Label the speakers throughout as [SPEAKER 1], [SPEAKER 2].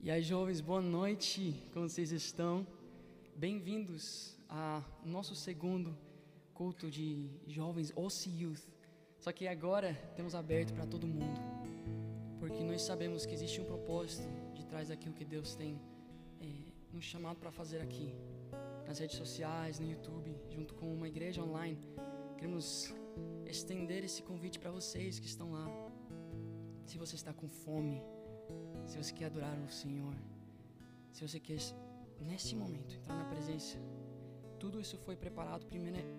[SPEAKER 1] E aí, jovens, boa noite, como vocês estão? Bem-vindos ao nosso segundo culto de jovens, OC Youth. Só que agora temos aberto para todo mundo, porque nós sabemos que existe um propósito de trás daquilo que Deus tem nos chamado para fazer aqui, nas redes sociais, no YouTube, junto com uma igreja online. Queremos estender esse convite para vocês que estão lá. Se você está com fome, se você quer adorar o Senhor, se você quer, nesse momento, entrar na presença, tudo isso foi preparado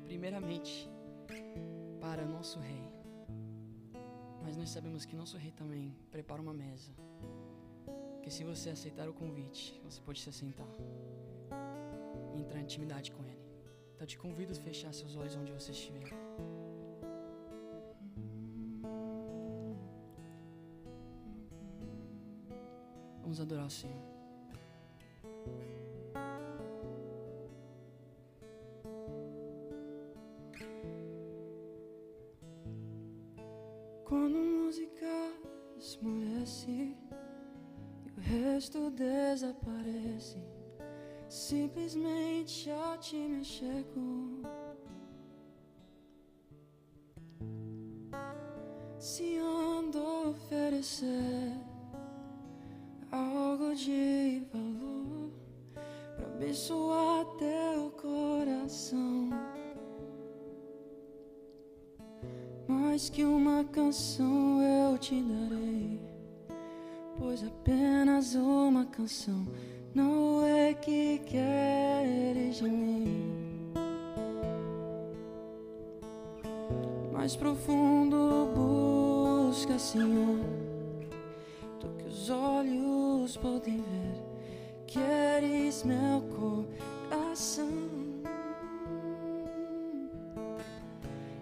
[SPEAKER 1] primeiramente para nosso Rei. Mas nós sabemos que nosso Rei também prepara uma mesa, que se você aceitar o convite, você pode se assentar e entrar em intimidade com Ele. Então eu te convido a fechar seus olhos onde você estiver. Vamos adorar o Senhor. Quando a música esmorece e o resto desaparece, simplesmente a ti me chego. Se ando a oferecer algo de valor para abençoar teu coração, mais que uma canção eu te darei, pois apenas uma canção não é que queres de mim. Mais profundo busca, Senhor, do que os olhos podem ver, queres meu coração.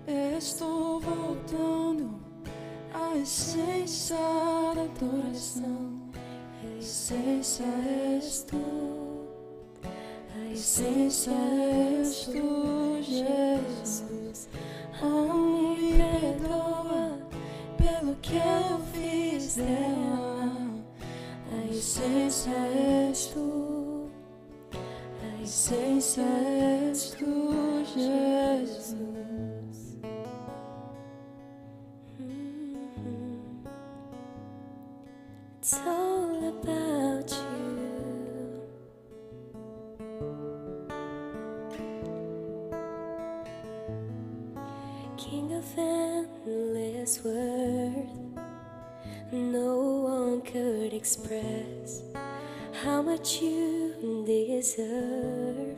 [SPEAKER 1] Estou voltando à essência da adoração. A essência és tu, a essência és tu, Jesus. Oh, me perdoa pelo que eu fiz dela. A essência és tu, a essência és tu, Jesus. It's all about you. King of endless worth, no one could express how much you deserve.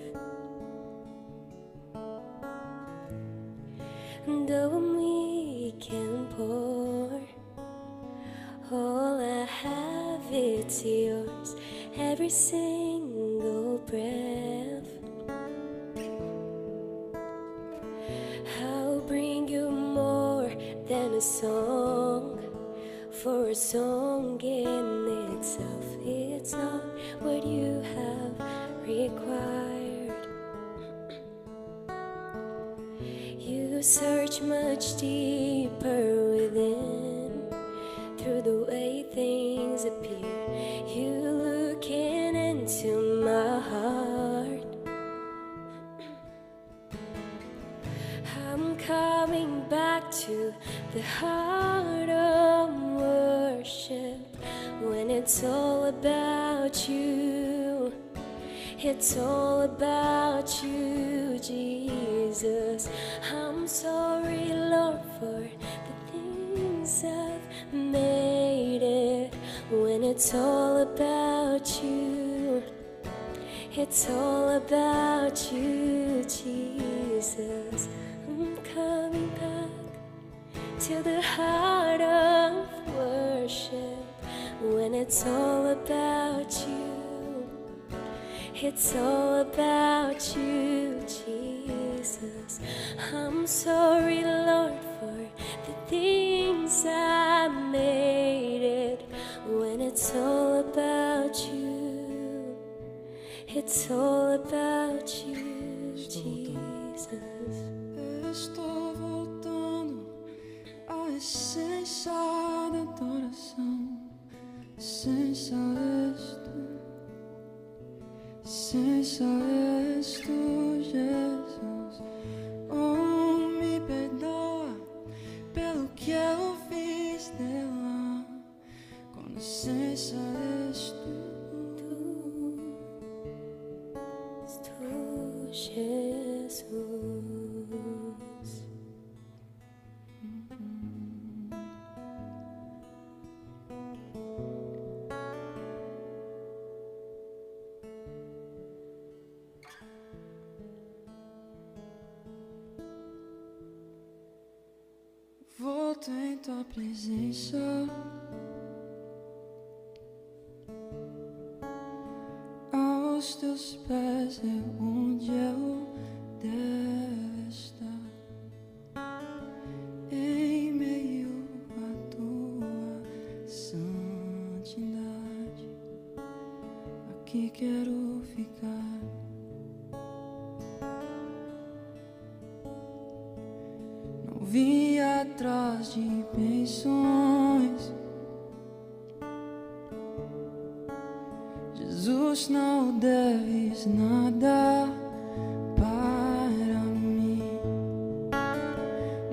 [SPEAKER 1] Though we can pour, all I have, it's yours, every single breath. I'll bring you more than a song, for a song in itself, it's not what you have required. You search much deeper within, through the way things appear, you looking into my heart. I'm coming back to the heart of worship, when it's all about you. It's all about you, Jesus. I'm sorry, Lord, for the things I've made it, when it's all about you. It's all about you, Jesus. I'm coming back to the heart of worship, when it's all about you. It's all about you, Jesus. I'm sorry, Lord, for the things I made it, when it's all about you. It's all about you, Jesus. Estou voltando à essência da adoração. Essência és tu. licença és tu, Jesus. Oh, me perdoa pelo que eu fiz dela. Com licença és tu,
[SPEAKER 2] Jesus.
[SPEAKER 1] Volto em tua presença, aos teus pés é onde eu devo estar, em meio à tua santidade. Aqui quero ficar. Não vim atrás de bênçãos, Jesus, não deves nada para mim,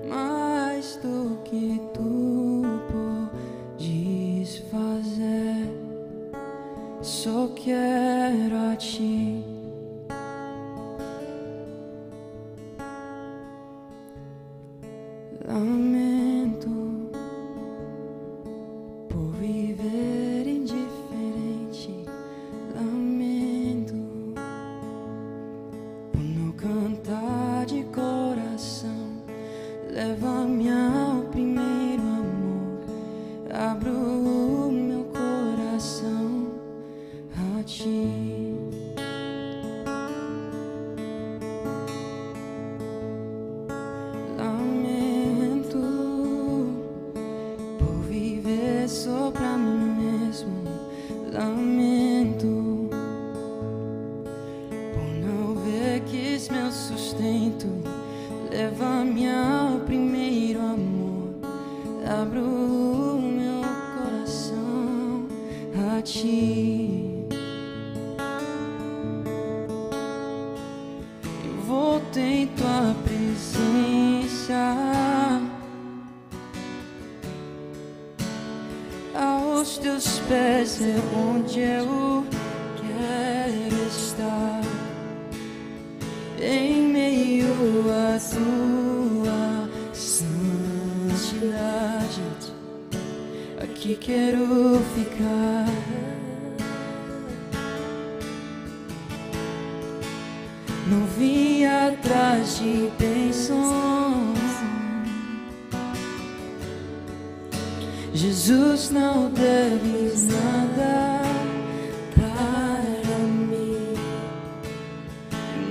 [SPEAKER 1] mais do que tu podes fazer. Só quero a ti. Lamento por viver indiferente. Lamento por não cantar de coração. Leva-me ao primeiro amor. Abro o meu coração a ti. Só pra mim mesmo. Lamento por não ver que és meu sustento. Leva-me ao primeiro amor. Abro o meu coração a ti. Eu volto em tua presença, aos teus pés é onde eu quero estar, em meio à tua santidade. Aqui quero ficar. Não vim atrás de bênçãos, Jesus, não deves nada para mim,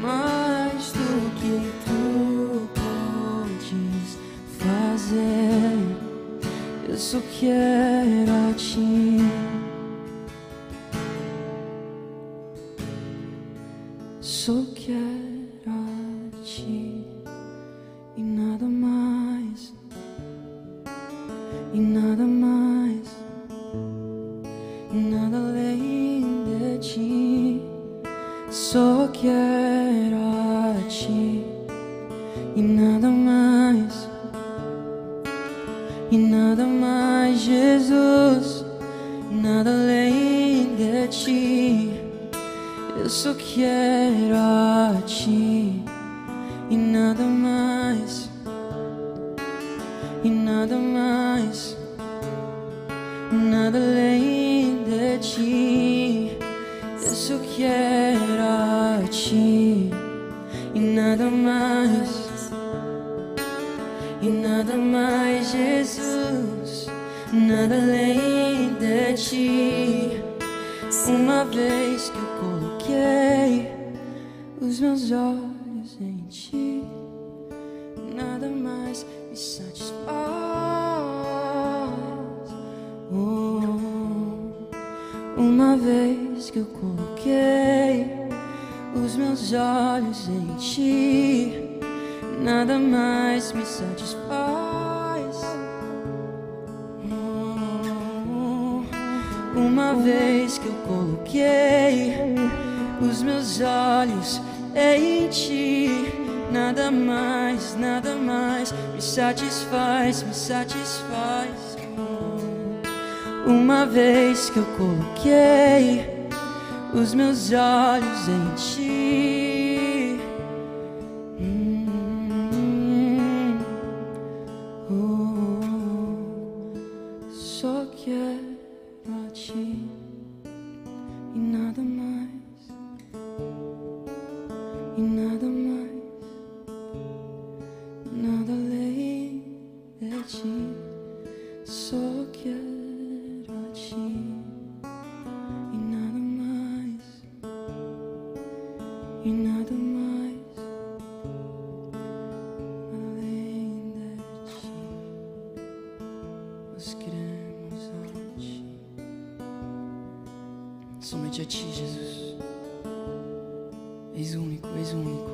[SPEAKER 1] mais do que tu podes fazer. Eu só quero a ti. Só quero a ti e nada mais. E nada mais, nada além de ti. Só quero a ti e nada mais, e nada mais, Jesus, nada além de ti. Eu só quero a ti e nada mais, e nada mais, nada além de ti. Eu só quero a ti e nada mais, e nada mais, Jesus, nada além de ti. Uma vez que eu coloquei os meus olhos em ti, nada mais me satisfaz. Uma vez que eu coloquei os meus olhos em ti, nada mais me satisfaz. Uma vez que eu coloquei os meus olhos em ti. Nada mais me satisfaz, me satisfaz. Uma vez que eu coloquei os meus olhos em ti, só quero a ti e nada mais, e nada mais, nada além de ti. Só quero a ti e nada mais, e nada mais, além de ti. Nós queremos a ti, somente a ti, Jesus. És único, és único.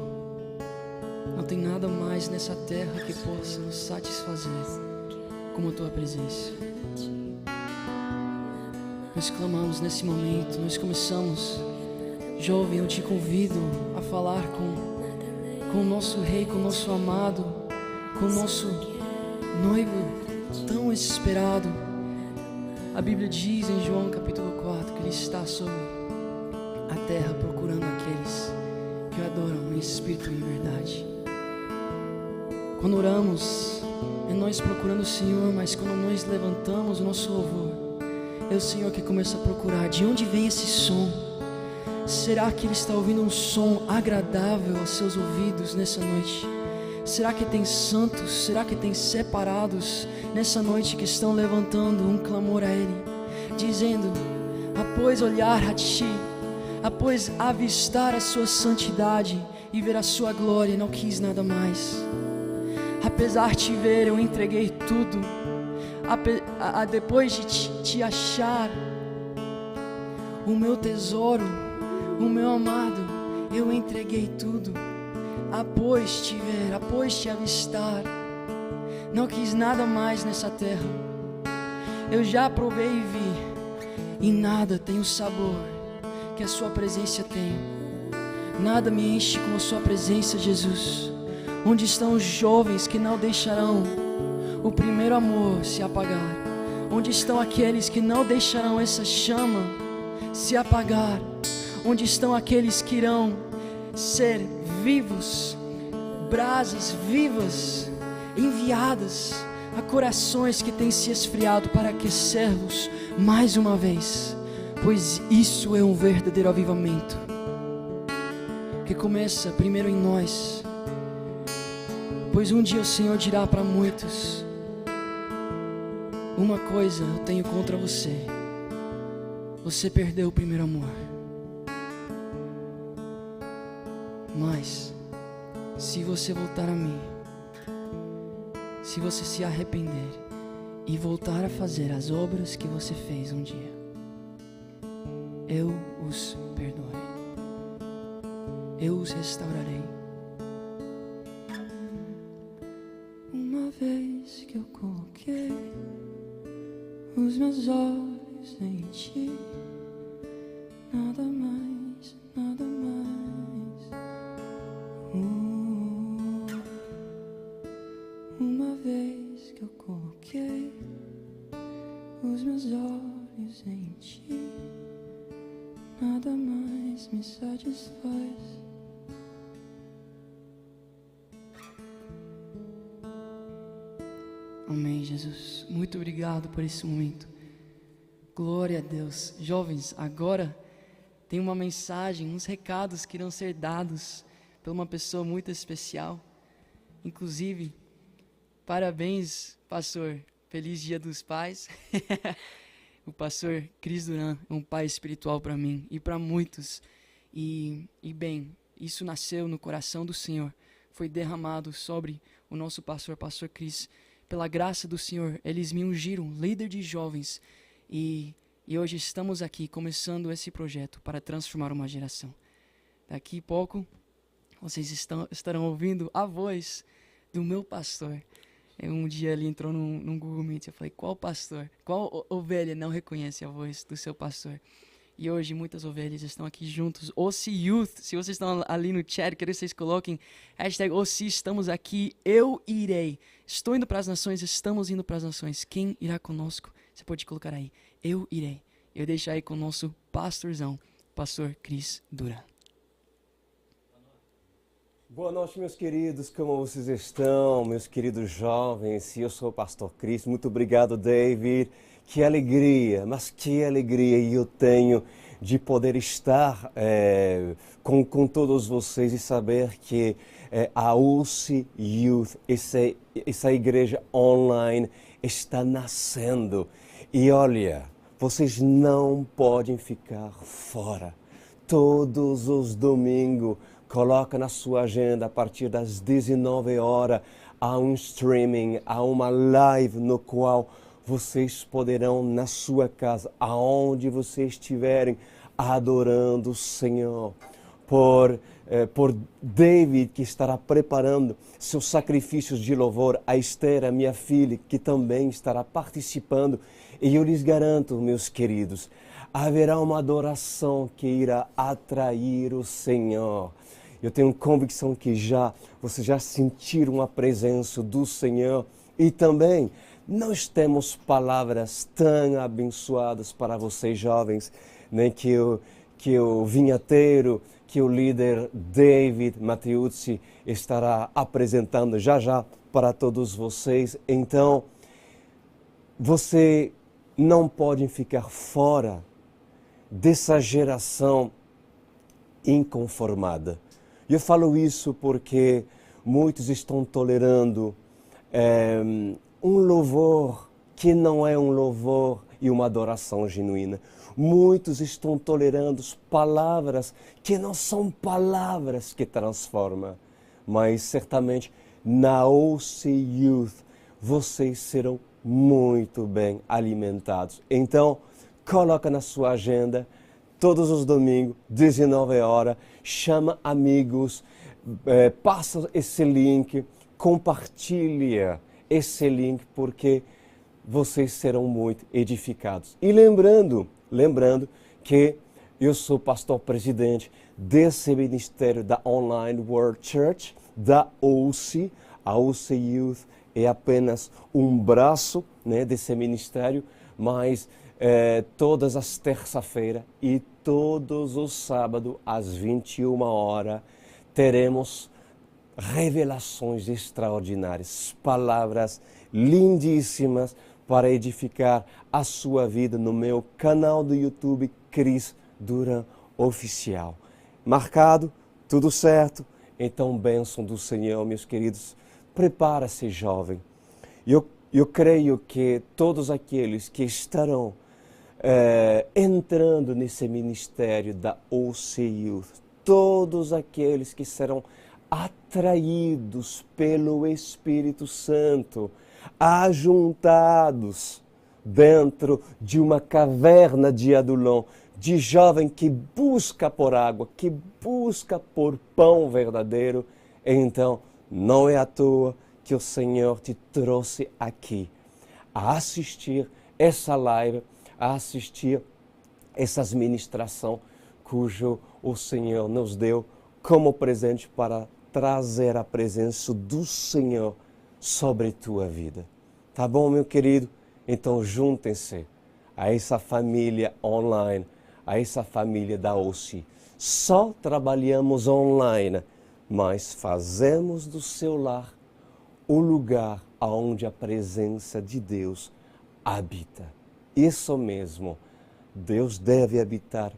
[SPEAKER 1] Não tem nada mais nessa terra que possa nos satisfazer como a tua presença. Nós clamamos nesse momento, nós começamos. Jovem, eu te convido a falar com o nosso Rei, com o nosso amado, com o nosso noivo tão esperado. A Bíblia diz em João capítulo 4 que Ele está sobre a terra procurando aqueles que o adoram em espírito e em verdade. Quando oramos, é nós procurando o Senhor, mas quando nós levantamos o nosso louvor, é o Senhor que começa a procurar de onde vem esse som. Será que Ele está ouvindo um som agradável aos seus ouvidos nessa noite? Será que tem santos? Será que tem separados nessa noite que estão levantando um clamor a Ele, dizendo: após olhar a Ti, após avistar a Sua santidade e ver a Sua glória, não quis nada mais. Apesar de te ver, eu entreguei tudo. Depois de te achar, o meu tesouro, o meu amado, eu entreguei tudo. Após te ver, após te avistar, não quis nada mais nessa terra. Eu já provei e vi, e nada tem o sabor que a Sua presença tem. Nada me enche como a Sua presença, Jesus. Onde estão os jovens que não deixarão o primeiro amor se apagar? Onde estão aqueles que não deixarão essa chama se apagar? Onde estão aqueles que irão ser vivos, brasas vivas, enviadas a corações que têm se esfriado para aquecer-los mais uma vez? Pois isso é um verdadeiro avivamento que começa primeiro em nós. Pois um dia o Senhor dirá para muitos: uma coisa eu tenho contra você, você perdeu o primeiro amor. Mas se você voltar a mim, se você se arrepender e voltar a fazer as obras que você fez um dia, eu os perdoarei, eu os restaurarei. Uma vez que eu coloquei os meus olhos em ti, nada mais, nada mais. Uma vez que eu coloquei os meus olhos em ti, nada mais me satisfaz. Amém, Jesus. Muito obrigado por esse momento. Glória a Deus. Jovens, agora tem uma mensagem, uns recados que irão ser dados por uma pessoa muito especial. Inclusive, parabéns, pastor. Feliz Dia dos Pais. O pastor Cris Duran é um pai espiritual para mim e para muitos. E bem, isso nasceu no coração do Senhor. Foi derramado sobre o nosso pastor Cris. Pela graça do Senhor, eles me ungiram líder de jovens e hoje estamos aqui começando esse projeto para transformar uma geração. Daqui a pouco, vocês estarão ouvindo a voz do meu pastor. Um dia ele entrou num Google Meet, eu falei: qual pastor? Qual ovelha não reconhece a voz do seu pastor? E hoje muitas ovelhas estão aqui juntos. OC Youth, se vocês estão ali no chat, quero que vocês coloquem hashtag OC, estamos aqui, eu irei. Estou indo para as nações, estamos indo para as nações. Quem irá conosco? Você pode colocar aí, eu irei. Eu deixo aí com o nosso pastorzão, pastor Cris Duran.
[SPEAKER 3] Boa noite, meus queridos, como vocês estão, meus queridos jovens? Eu sou o pastor Cris, muito obrigado, David. Que alegria, mas que alegria eu tenho de poder estar com todos vocês e saber que a OC Youth, essa igreja online, está nascendo. E olha, vocês não podem ficar fora. Todos os domingos, coloca na sua agenda, a partir das 19 horas, há um streaming, há uma live no qual vocês poderão, na sua casa, aonde vocês estiverem, adorando o Senhor. Por David, que estará preparando seus sacrifícios de louvor, a Esther, a minha filha, que também estará participando. E eu lhes garanto, meus queridos, haverá uma adoração que irá atrair o Senhor. Eu tenho convicção que vocês já sentiram a presença do Senhor. E também, nós temos palavras tão abençoadas para vocês jovens, né, que o vinheteiro, que o líder David Matteuzzi estará apresentando já para todos vocês. Então, você não pode ficar fora dessa geração inconformada. Eu falo isso porque muitos estão tolerando um louvor que não é um louvor e uma adoração genuína. Muitos estão tolerando palavras que não são palavras que transformam. Mas certamente na OC Youth vocês serão muito bem alimentados. Então, coloca na sua agenda, todos os domingos, 19 horas, chama amigos, passa esse link, compartilha esse link, porque vocês serão muito edificados. E lembrando que eu sou pastor-presidente desse ministério da Online World Church, da OC. A OC Youth é apenas um braço, né, desse ministério, mas todas as terças-feiras e todos os sábados, às 21 horas, teremos revelações extraordinárias, palavras lindíssimas para edificar a sua vida no meu canal do YouTube, Cris Duran Oficial. Marcado? Tudo certo? Então, bênção do Senhor, meus queridos. Prepara-se, jovem. Eu creio que todos aqueles que estarão entrando nesse ministério da OC Youth, todos aqueles que serão atraídos pelo Espírito Santo, ajuntados dentro de uma caverna de Adulão, de jovem que busca por água, que busca por pão verdadeiro, então não é à toa que o Senhor te trouxe aqui a assistir essa live, a assistir essas ministrações cujo o Senhor nos deu como presente para trazer a presença do Senhor sobre tua vida. Tá bom, meu querido? Então juntem-se a essa família online, a essa família da OC. Só trabalhamos online, mas fazemos do seu lar o lugar onde a presença de Deus habita. Isso mesmo, Deus deve habitar,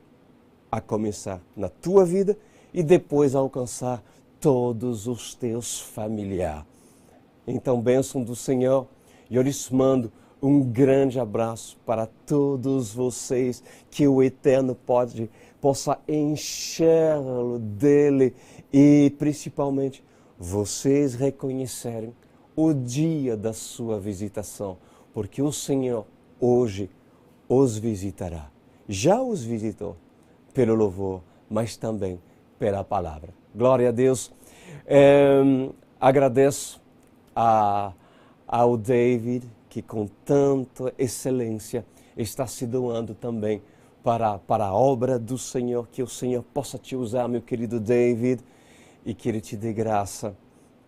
[SPEAKER 3] a começar na tua vida e depois alcançar todos os teus familiares. Então, bênção do Senhor, e eu lhes mando um grande abraço para todos vocês, que o Eterno possa enchê-lo dele e principalmente vocês reconhecerem o dia da sua visitação, porque o Senhor hoje os visitará. Já os visitou pelo louvor, mas também pela palavra. Glória a Deus. Agradeço ao David, que com tanta excelência está se doando também para a obra do Senhor, que o Senhor possa te usar, meu querido David, e que Ele te dê graça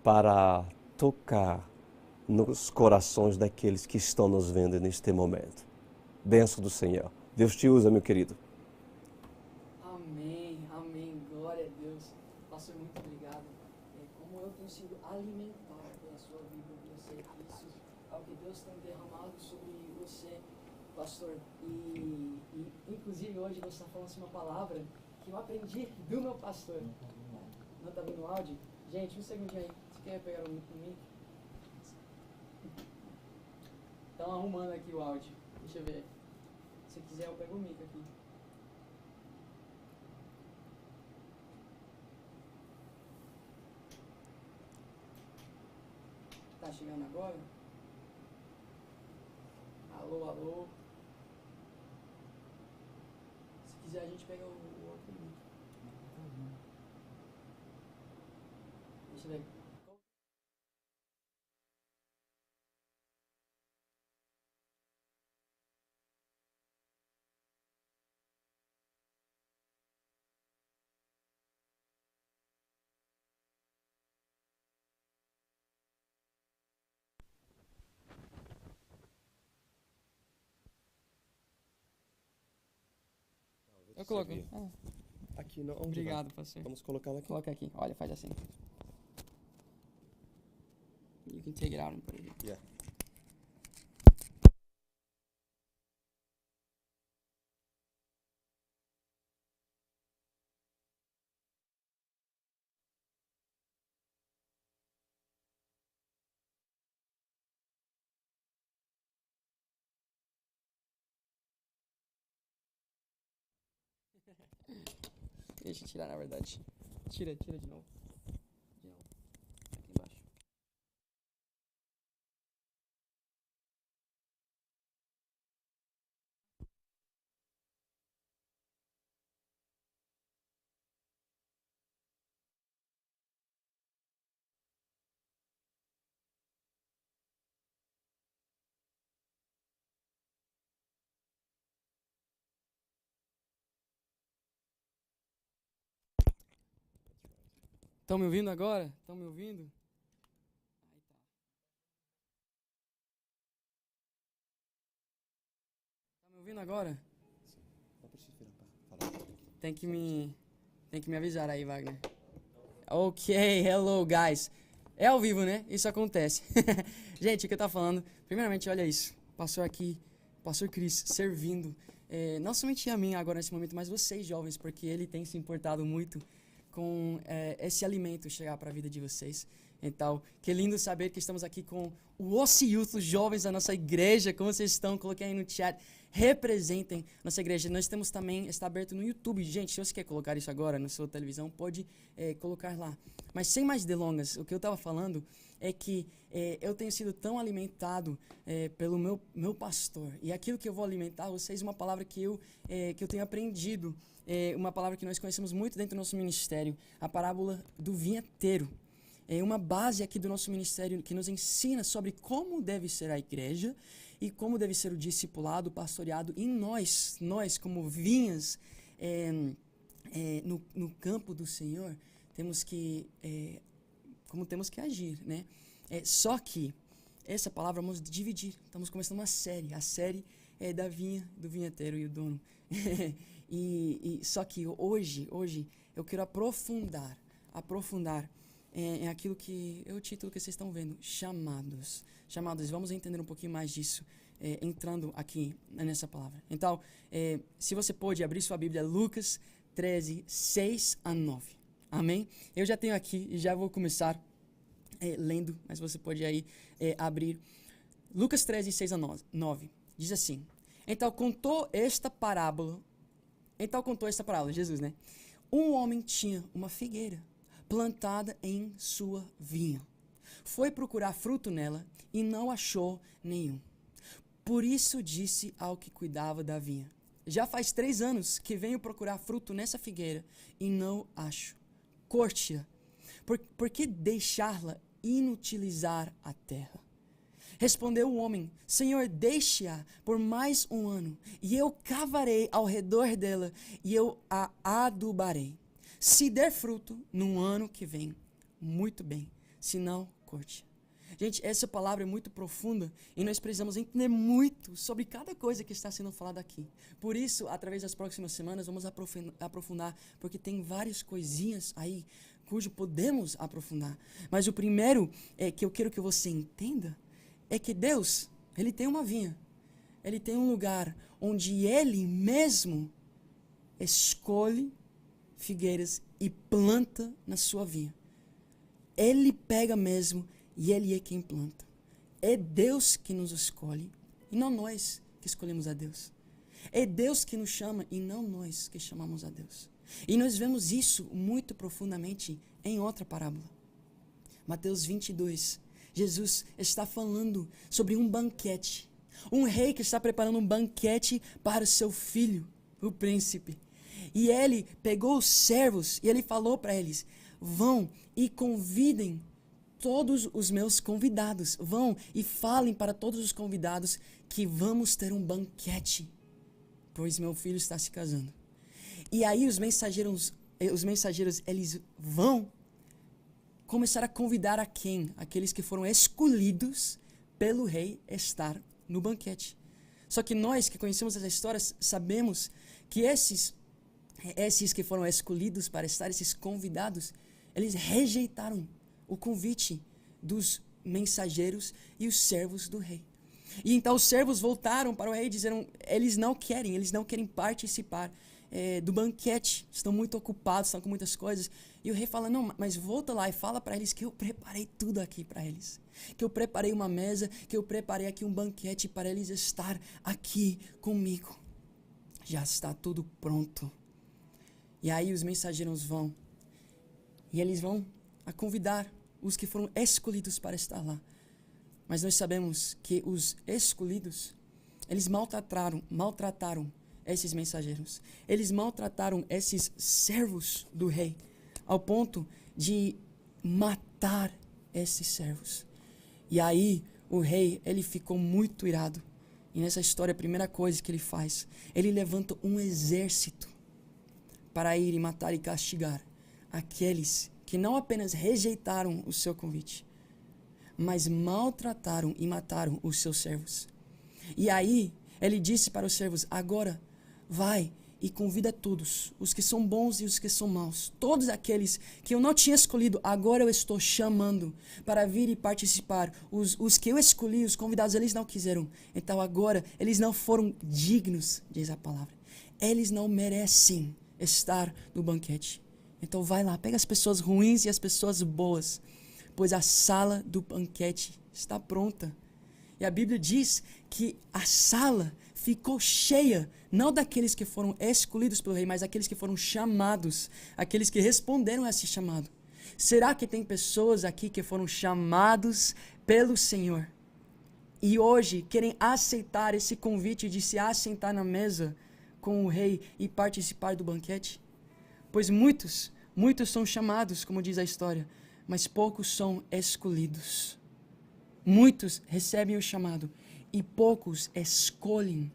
[SPEAKER 3] para tocar nos corações daqueles que estão nos vendo neste momento. Bênção do Senhor. Deus te usa, meu querido.
[SPEAKER 1] Amém, amém. Glória a Deus. Pastor, muito obrigado. Como eu tenho sido alimentado pela sua Bíblia, você, isso é o que Deus tem derramado sobre você, pastor. E inclusive hoje você está falando assim uma palavra que eu aprendi do meu pastor. Não está vendo o áudio? Gente, um segundinho aí. Você quer pegar o mic? Estão arrumando aqui o áudio. Deixa eu ver. Se quiser eu pego o mic aqui. Tá chegando agora? Alô, alô. Se quiser a gente pega o outro mic. Deixa eu ver. Eu coloco.
[SPEAKER 3] Aqui não.
[SPEAKER 1] Obrigado, pastor.
[SPEAKER 3] Vamos colocá-la aqui.
[SPEAKER 1] Coloca aqui. Olha, faz assim. You can take it out and put it here.
[SPEAKER 3] Yeah.
[SPEAKER 1] Deixa eu tirar, na verdade. Tira de novo. De novo. Aqui embaixo. Estão me ouvindo agora? Estão me ouvindo? Aí tá. Tá me ouvindo agora? Tem que me avisar aí, Wagner. Ok, hello, guys. É ao vivo, né? Isso acontece. Gente, o que eu tava falando? Primeiramente, olha isso. Pastor aqui, pastor Cris, servindo. Não somente a mim agora nesse momento, mas vocês, jovens, porque ele tem se importado muito com esse alimento chegar para a vida de vocês. Então, que lindo saber que estamos aqui com o Youth, os jovens da nossa igreja. Como vocês estão? Coloquei aí no chat. Representem nossa igreja. Nós temos também, está aberto no YouTube. Gente, se você quer colocar isso agora na sua televisão, pode colocar lá. Mas sem mais delongas, o que eu estava falando é que eu tenho sido tão alimentado pelo meu pastor. E aquilo que eu vou alimentar vocês, uma palavra que eu tenho aprendido, uma palavra que nós conhecemos muito dentro do nosso ministério, a parábola do vinheteiro. É uma base aqui do nosso ministério que nos ensina sobre como deve ser a igreja e como deve ser o discipulado, o pastoreado em nós como vinhas no campo do Senhor, temos que agir, né? Só que essa palavra vamos dividir. Estamos começando uma série. A série é da vinha, do vinheteiro e o dono. Só que hoje eu quero aprofundar em aquilo que é o título que vocês estão vendo, chamados. Vamos entender um pouquinho mais disso, entrando aqui nessa palavra. Então, se você pode abrir sua Bíblia, Lucas 13, 6 a 9. Amém? Eu já tenho aqui e já vou começar lendo, mas você pode aí abrir. Lucas 13, 6 a 9. Diz assim: Então contou esta parábola, Jesus, né? Um homem tinha uma figueira plantada em sua vinha. Foi procurar fruto nela e não achou nenhum. Por isso disse ao que cuidava da vinha: Já faz 3 anos que venho procurar fruto nessa figueira e não acho. Corte-a. Por que deixá-la inutilizar a terra? Respondeu o homem: Senhor, deixe-a por mais um ano, e eu cavarei ao redor dela, e eu a adubarei. Se der fruto, no ano que vem, muito bem, se não, corte. Gente, essa palavra é muito profunda e nós precisamos entender muito sobre cada coisa que está sendo falada aqui. Por isso, através das próximas semanas, vamos aprofundar, porque tem várias coisinhas aí cujo podemos aprofundar. Mas o primeiro que eu quero que você entenda é que Deus, Ele tem uma vinha. Ele tem um lugar onde Ele mesmo escolhe figueiras e planta na sua vinha. Ele pega mesmo e Ele é quem planta. É Deus que nos escolhe e não nós que escolhemos a Deus. É Deus que nos chama e não nós que chamamos a Deus. E nós vemos isso muito profundamente em outra parábola. Mateus 22. Jesus está falando sobre um banquete. Um rei que está preparando um banquete para o seu filho, o príncipe. E ele pegou os servos e ele falou para eles: vão e convidem todos os meus convidados. Vão e falem para todos os convidados que vamos ter um banquete, pois meu filho está se casando. E aí os mensageiros eles vão começar a convidar a quem? Aqueles que foram escolhidos pelo rei estar no banquete. Só que nós que conhecemos essa história sabemos que esses que foram escolhidos para estar, esses convidados, eles rejeitaram o convite dos mensageiros e os servos do rei. E então os servos voltaram para o rei e disseram: eles não querem participar do banquete, estão muito ocupados, estão com muitas coisas. E o rei fala: não, mas volta lá e fala para eles que eu preparei tudo aqui para eles, que eu preparei uma mesa, que eu preparei aqui um banquete para eles estar aqui comigo. Já está tudo pronto. E aí os mensageiros vão e eles vão a convidar os que foram escolhidos para estar lá. Mas nós sabemos que os escolhidos, eles maltrataram esses mensageiros. Eles maltrataram esses servos do rei, ao ponto de matar esses servos. E aí o rei, ele ficou muito irado. E nessa história, a primeira coisa que ele faz, ele levanta um exército para ir e matar e castigar aqueles que não apenas rejeitaram o seu convite, mas maltrataram e mataram os seus servos. E aí, ele disse para os servos: agora, vai e convida todos, os que são bons e os que são maus. Todos aqueles que eu não tinha escolhido, agora eu estou chamando para vir e participar. Os que eu escolhi, os convidados, eles não quiseram. Então agora, eles não foram dignos, diz a palavra. Eles não merecem estar no banquete. Então vai lá, pega as pessoas ruins e as pessoas boas, pois a sala do banquete está pronta. E a Bíblia diz que a sala ficou cheia, não daqueles que foram escolhidos pelo rei, mas daqueles que foram chamados, aqueles que responderam a esse chamado. Será que tem pessoas aqui que foram chamados pelo Senhor e hoje querem aceitar esse convite de se assentar na mesa com o rei e participar do banquete? Pois muitos são chamados, como diz a história, mas poucos são escolhidos. Muitos recebem o chamado e poucos escolhem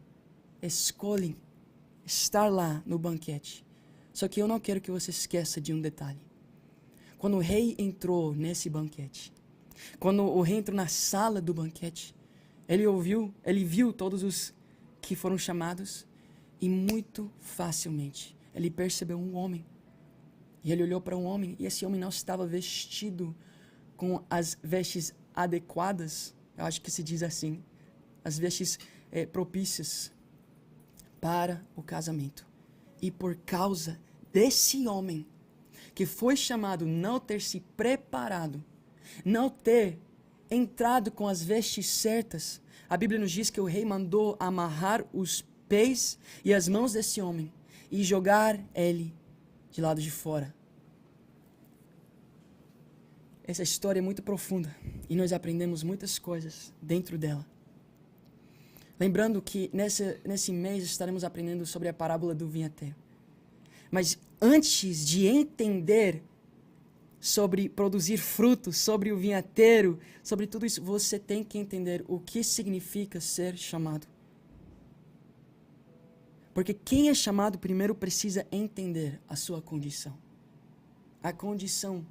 [SPEAKER 1] estar lá no banquete. Só que eu não quero que você esqueça de um detalhe. Quando o rei entrou nesse banquete, quando o rei entrou na sala do banquete, ele viu todos os que foram chamados e muito facilmente ele percebeu um homem. E ele olhou para um homem e esse homem não estava vestido com as vestes adequadas, eu acho que se diz assim, as vestes propícias para o casamento. E por causa desse homem que foi chamado não ter se preparado, não ter entrado com as vestes certas, a Bíblia nos diz que o rei mandou amarrar os pés e as mãos desse homem e jogar ele de lado de fora. Essa história é muito profunda e nós aprendemos muitas coisas dentro dela. Lembrando que nesse mês estaremos aprendendo sobre a parábola do vinheteiro. Mas antes de entender sobre produzir frutos, sobre o vinhateiro, sobre tudo isso, você tem que entender o que significa ser chamado. Porque quem é chamado primeiro precisa entender a sua condição. A condição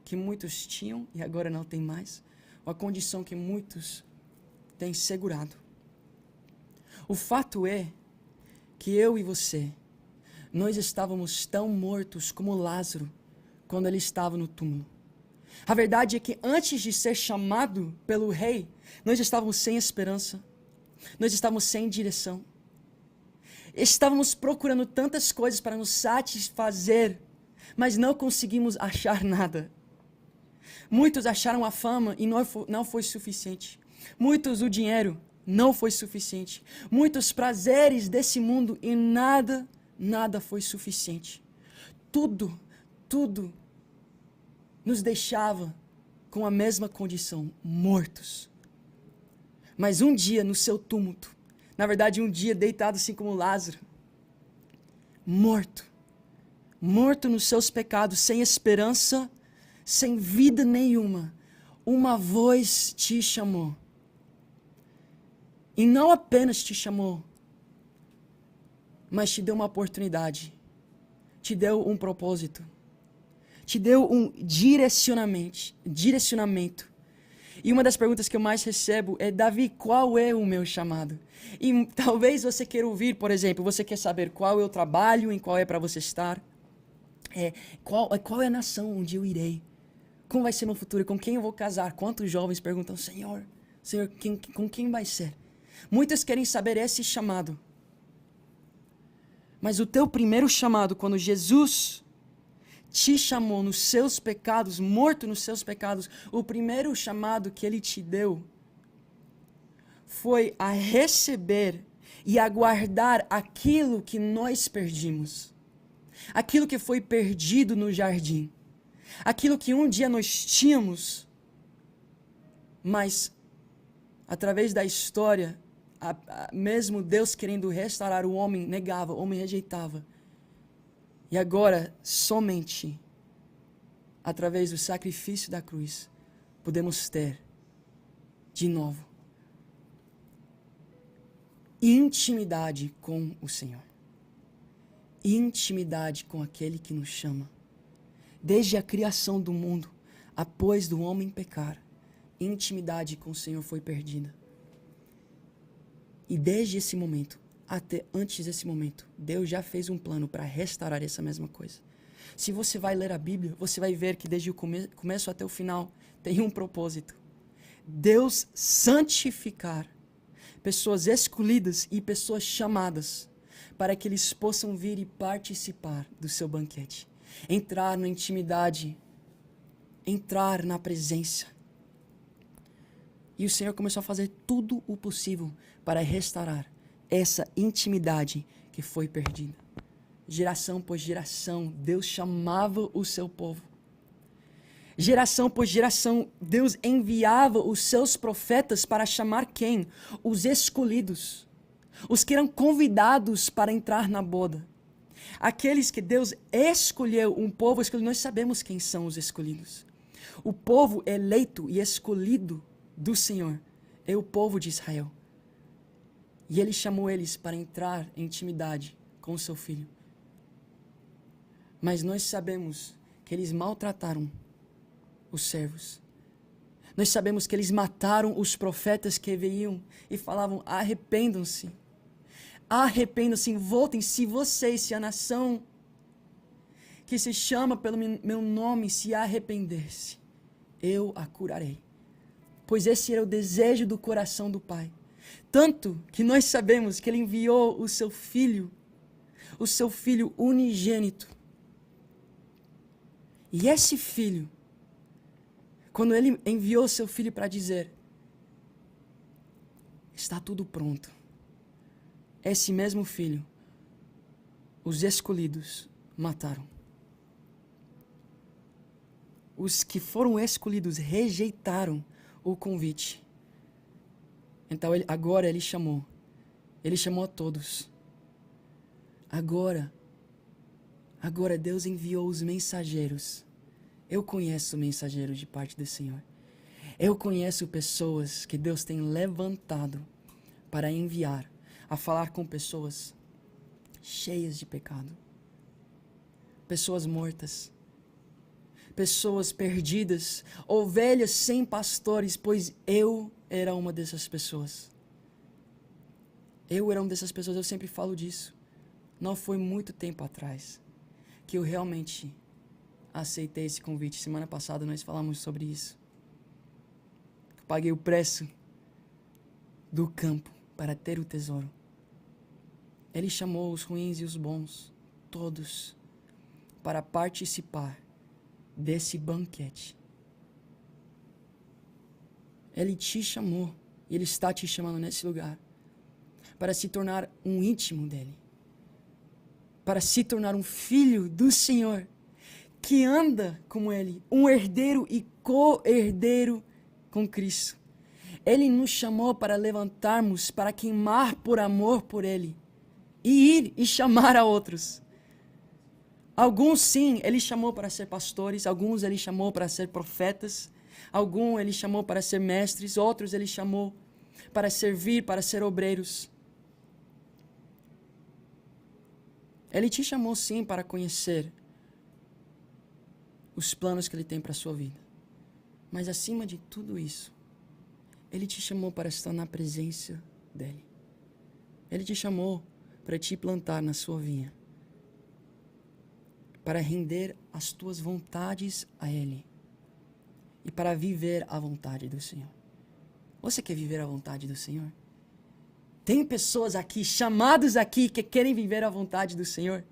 [SPEAKER 1] que muitos tinham e agora não tem mais. Ou a condição que muitos têm segurado. O fato é que eu e você, nós estávamos tão mortos como Lázaro quando ele estava no túmulo. A verdade é que antes de ser chamado pelo rei, nós estávamos sem esperança. Nós estávamos sem direção. Estávamos procurando tantas coisas para nos satisfazer, mas não conseguimos achar nada. Muitos acharam a fama e não foi suficiente. Muitos o dinheiro não foi suficiente. Muitos prazeres desse mundo e nada foi suficiente. Tudo nos deixava com a mesma condição, mortos. Mas um dia no seu túmulo, na verdade um dia deitado assim como Lázaro, morto nos seus pecados, sem esperança, sem vida nenhuma, uma voz te chamou. E não apenas te chamou, mas te deu uma oportunidade, te deu um propósito, te deu um direcionamento. E uma das perguntas que eu mais recebo é: Davi, qual é o meu chamado? E talvez você queira ouvir, por exemplo, você quer saber qual é o trabalho, em qual é para você estar, qual é a nação onde eu irei, como vai ser meu futuro, com quem eu vou casar. Quantos jovens perguntam: Senhor, com quem vai ser? Muitos querem saber esse chamado. Mas o teu primeiro chamado, quando Jesus te chamou nos seus pecados, morto nos seus pecados, o primeiro chamado que ele te deu foi a receber e aguardar aquilo que nós perdimos. Aquilo que foi perdido no jardim. Aquilo que um dia nós tínhamos, mas através da história, mesmo Deus querendo restaurar o homem, negava, o homem rejeitava. E agora, somente através do sacrifício da cruz, podemos ter, de novo, intimidade com o Senhor. Intimidade com aquele que nos chama. Desde a criação do mundo, após do homem pecar, intimidade com o Senhor foi perdida. E desde esse momento, até antes desse momento, Deus já fez um plano para restaurar essa mesma coisa. Se você vai ler a Bíblia, você vai ver que desde o começo até o final tem um propósito. Deus santificar pessoas escolhidas e pessoas chamadas para que eles possam vir e participar do seu banquete. Entrar na intimidade, entrar na presença. E o Senhor começou a fazer tudo o possível para restaurar essa intimidade que foi perdida. Geração por geração, Deus chamava o seu povo. Geração por geração, Deus enviava os seus profetas para chamar quem? Os escolhidos. Os que eram convidados para entrar na boda. Aqueles que Deus escolheu, um povo escolhido. Nós sabemos quem são os escolhidos. O povo eleito e escolhido do Senhor é o povo de Israel. E ele chamou eles para entrar em intimidade com o seu filho. Mas nós sabemos que eles maltrataram os servos. Nós sabemos que eles mataram os profetas que vinham e falavam: arrependam-se. Arrependam-se, voltem. Se vocês, se a nação que se chama pelo meu nome se arrepender-se, eu a curarei. Pois esse era o desejo do coração do Pai. Tanto que nós sabemos que ele enviou o seu filho unigênito. E esse filho, quando ele enviou o seu filho para dizer: está tudo pronto. Esse mesmo filho, os escolhidos mataram. Os que foram escolhidos rejeitaram o convite. Então agora ele chamou a todos. Agora Deus enviou os mensageiros Eu conheço mensageiros de parte do Senhor. Eu conheço pessoas que Deus tem levantado para enviar a falar com pessoas cheias de pecado, pessoas mortas, pessoas perdidas, ovelhas sem pastores, pois eu era uma dessas pessoas. Eu era uma dessas pessoas, eu sempre falo disso. Não foi muito tempo atrás que eu realmente aceitei esse convite. Semana passada nós falamos sobre isso. Eu paguei o preço do campo para ter o tesouro. Ele chamou os ruins e os bons, todos, para participar desse banquete. Ele te chamou, e Ele está te chamando nesse lugar, para se tornar um íntimo dEle, para se tornar um filho do Senhor, que anda como Ele, um herdeiro e co-herdeiro com Cristo. Ele nos chamou para levantarmos, para queimar por amor por Ele, e ir e chamar a outros. Alguns sim, Ele chamou para ser pastores, alguns Ele chamou para ser profetas, alguns Ele chamou para ser mestres, outros Ele chamou para servir, para ser obreiros. Ele te chamou sim para conhecer os planos que Ele tem para a sua vida. Mas acima de tudo isso, Ele te chamou para estar na presença dEle. Ele te chamou para te plantar na sua vinha, para render as tuas vontades a Ele e para viver a vontade do Senhor. Você quer viver a vontade do Senhor? Tem pessoas aqui, chamados aqui, que querem viver a vontade do Senhor?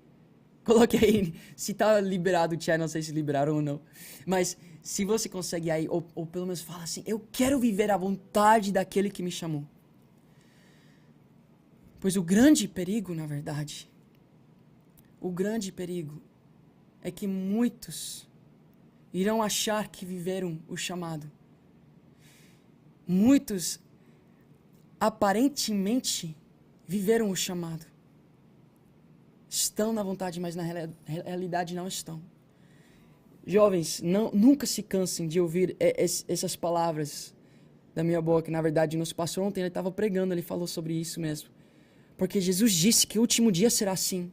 [SPEAKER 1] Coloque aí, se está liberado o chat, não sei se liberaram ou não, mas se você consegue aí, ou pelo menos fala assim, eu quero viver a vontade daquele que me chamou. Pois o grande perigo, na verdade, o grande perigo é que muitos irão achar que viveram o chamado. Muitos aparentemente viveram o chamado. Estão na vontade, mas na realidade não estão. Jovens, nunca se cansem de ouvir essas palavras da minha boca. Na verdade, nosso pastor ontem ele estava pregando, ele falou sobre isso mesmo. Porque Jesus disse que o último dia será assim.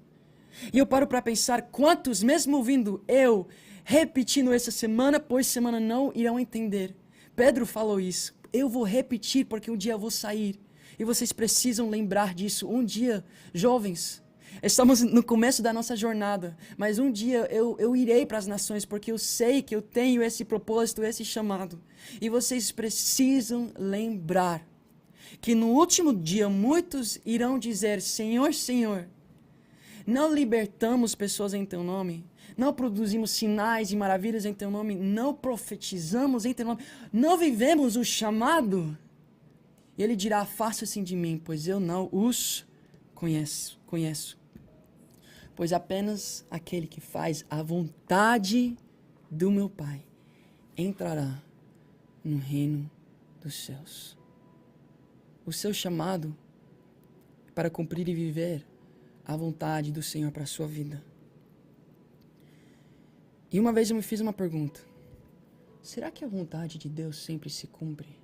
[SPEAKER 1] E eu paro para pensar quantos, mesmo ouvindo eu, repetindo essa semana por semana, não irão entender. Pedro falou isso. Eu vou repetir porque um dia eu vou sair. E vocês precisam lembrar disso. Um dia, jovens, estamos no começo da nossa jornada, mas um dia eu irei para as nações porque eu sei que eu tenho esse propósito, esse chamado. E vocês precisam lembrar que no último dia muitos irão dizer, Senhor, Senhor, não libertamos pessoas em Teu nome, não produzimos sinais e maravilhas em Teu nome, não profetizamos em Teu nome, não vivemos o chamado. E Ele dirá, afasta-se de mim, pois eu não os conheço. Pois apenas aquele que faz a vontade do meu Pai entrará no reino dos céus. O seu chamado é para cumprir e viver a vontade do Senhor para a sua vida. E uma vez eu me fiz uma pergunta. Será que a vontade de Deus sempre se cumpre?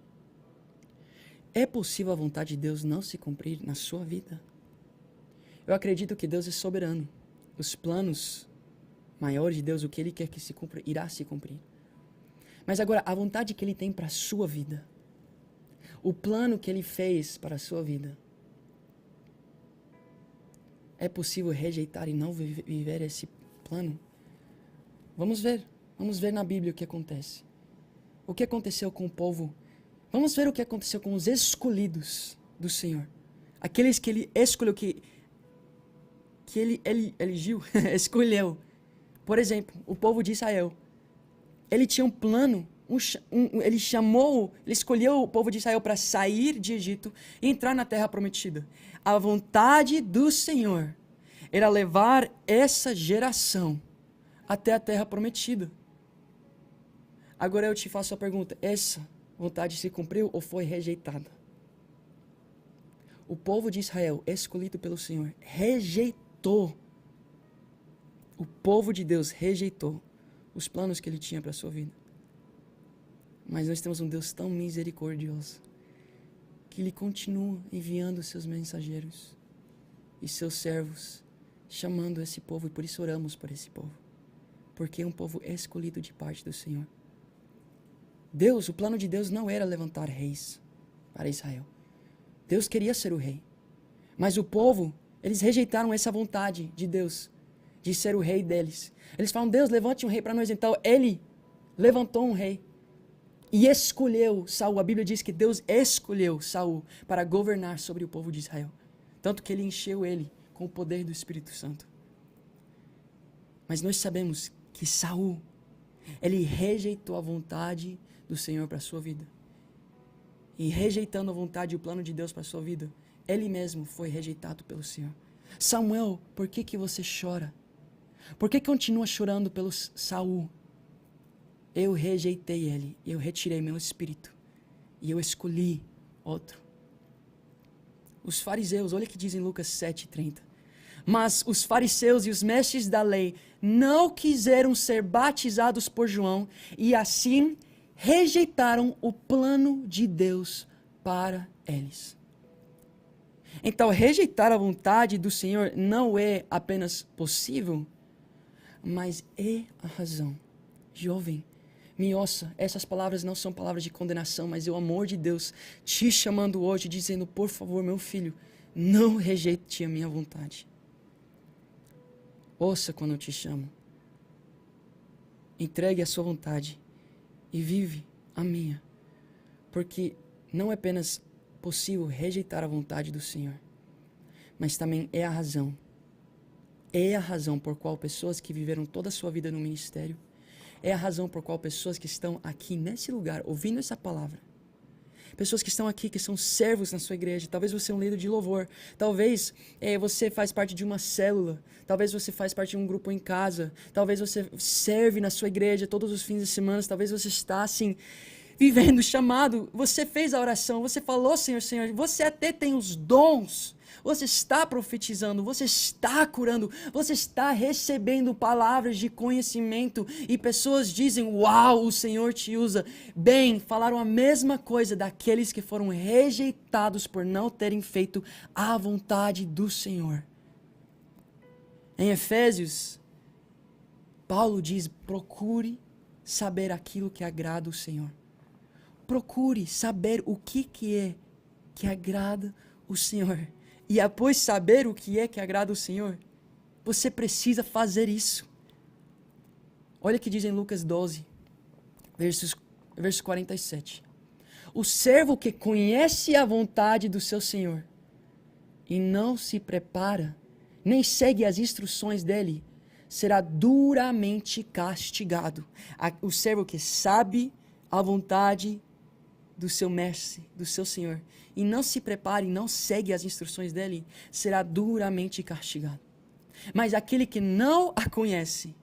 [SPEAKER 1] É possível a vontade de Deus não se cumprir na sua vida? Eu acredito que Deus é soberano. Os planos maiores de Deus, o que Ele quer que se cumpra, irá se cumprir. Mas agora, a vontade que Ele tem para a sua vida, o plano que Ele fez para a sua vida, é possível rejeitar e não viver esse plano? Vamos ver na Bíblia o que acontece. O que aconteceu com o povo? Vamos ver o que aconteceu com os escolhidos do Senhor. Aqueles que Ele escolheu, que Ele eligiu, escolheu. Por exemplo, o povo de Israel. Ele tinha um plano, ele escolheu o povo de Israel para sair de Egito e entrar na terra prometida. A vontade do Senhor era levar essa geração até a terra prometida. Agora eu te faço a pergunta, essa vontade se cumpriu ou foi rejeitada? O povo de Israel, escolhido pelo Senhor, rejeitou. O povo de Deus rejeitou os planos que Ele tinha para a sua vida. Mas nós temos um Deus tão misericordioso que Ele continua enviando os seus mensageiros e seus servos, chamando esse povo, e por isso oramos por esse povo, porque é um povo escolhido de parte do Senhor. O plano de Deus não era levantar reis para Israel. Deus queria ser o rei, mas o povo, eles rejeitaram essa vontade de Deus, de ser o rei deles. Eles falam, Deus, levante um rei para nós. Então Ele levantou um rei e escolheu Saul. A Bíblia diz que Deus escolheu Saul para governar sobre o povo de Israel. Tanto que Ele encheu ele com o poder do Espírito Santo. Mas nós sabemos que Saul, ele rejeitou a vontade do Senhor para a sua vida. E rejeitando a vontade e o plano de Deus para a sua vida, ele mesmo foi rejeitado pelo Senhor. Samuel, por que você chora? Por que continua chorando pelo Saul? Eu rejeitei ele, eu retirei meu espírito e eu escolhi outro. Os fariseus, olha o que diz em Lucas 7:30. Mas os fariseus e os mestres da lei não quiseram ser batizados por João e assim rejeitaram o plano de Deus para eles. Então, rejeitar a vontade do Senhor não é apenas possível, mas é a razão. Jovem, me ouça, essas palavras não são palavras de condenação, mas é o amor de Deus te chamando hoje, dizendo, por favor, meu filho, não rejeite a minha vontade. Ouça quando eu te chamo. Entregue a sua vontade e vive a minha. Porque não é apenas possível rejeitar a vontade do Senhor, mas também é a razão. É a razão por qual pessoas que viveram toda a sua vida no ministério, é a razão por qual pessoas que estão aqui nesse lugar, ouvindo essa palavra, pessoas que estão aqui, que são servos na sua igreja, talvez você é um líder de louvor, talvez você faz parte de uma célula, talvez você faz parte de um grupo em casa, talvez você serve na sua igreja todos os fins de semana, talvez você está assim, vivendo o chamado, você fez a oração, você falou, Senhor, Senhor, você até tem os dons, você está profetizando, você está curando, você está recebendo palavras de conhecimento e pessoas dizem, uau, o Senhor te usa. Bem, falaram a mesma coisa daqueles que foram rejeitados por não terem feito a vontade do Senhor. Em Efésios, Paulo diz, procure saber aquilo que agrada o Senhor. Procure saber o que é que agrada o Senhor. E após saber o que é que agrada o Senhor, você precisa fazer isso. Olha o que diz em Lucas 12, verso 47. O servo que conhece a vontade do seu Senhor e não se prepara, nem segue as instruções dele, será duramente castigado. O servo que sabe a vontade do seu mestre, do seu Senhor, e não se prepare, não segue as instruções dele, será duramente castigado. Mas aquele que não a conhece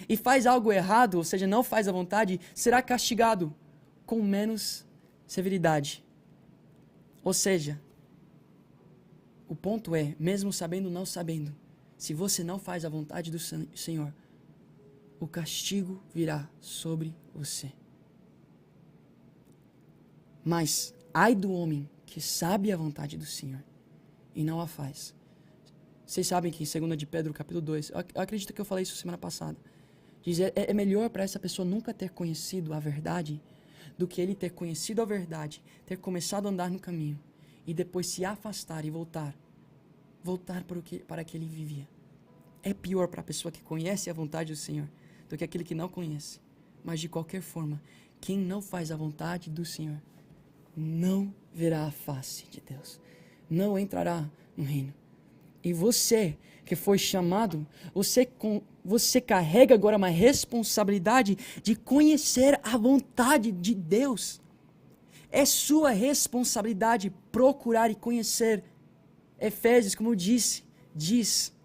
[SPEAKER 1] e faz algo errado, ou seja, não faz a vontade, será castigado com menos severidade. Ou seja, o ponto é, mesmo sabendo ou não sabendo, se você não faz a vontade do Senhor, o castigo virá sobre você. Mas, ai do homem que sabe a vontade do Senhor e não a faz. Vocês sabem que em 2 de Pedro, capítulo 2, eu acredito que eu falei isso semana passada, diz, é melhor para essa pessoa nunca ter conhecido a verdade do que ele ter conhecido a verdade, ter começado a andar no caminho e depois se afastar e voltar para que ele vivia. É pior para a pessoa que conhece a vontade do Senhor do que aquele que não conhece. Mas de qualquer forma, quem não faz a vontade do Senhor não verá a face de Deus, não entrará no reino. E você que foi chamado, você carrega agora uma responsabilidade de conhecer a vontade de Deus. É sua responsabilidade procurar e conhecer. Efésios, como eu disse, diz,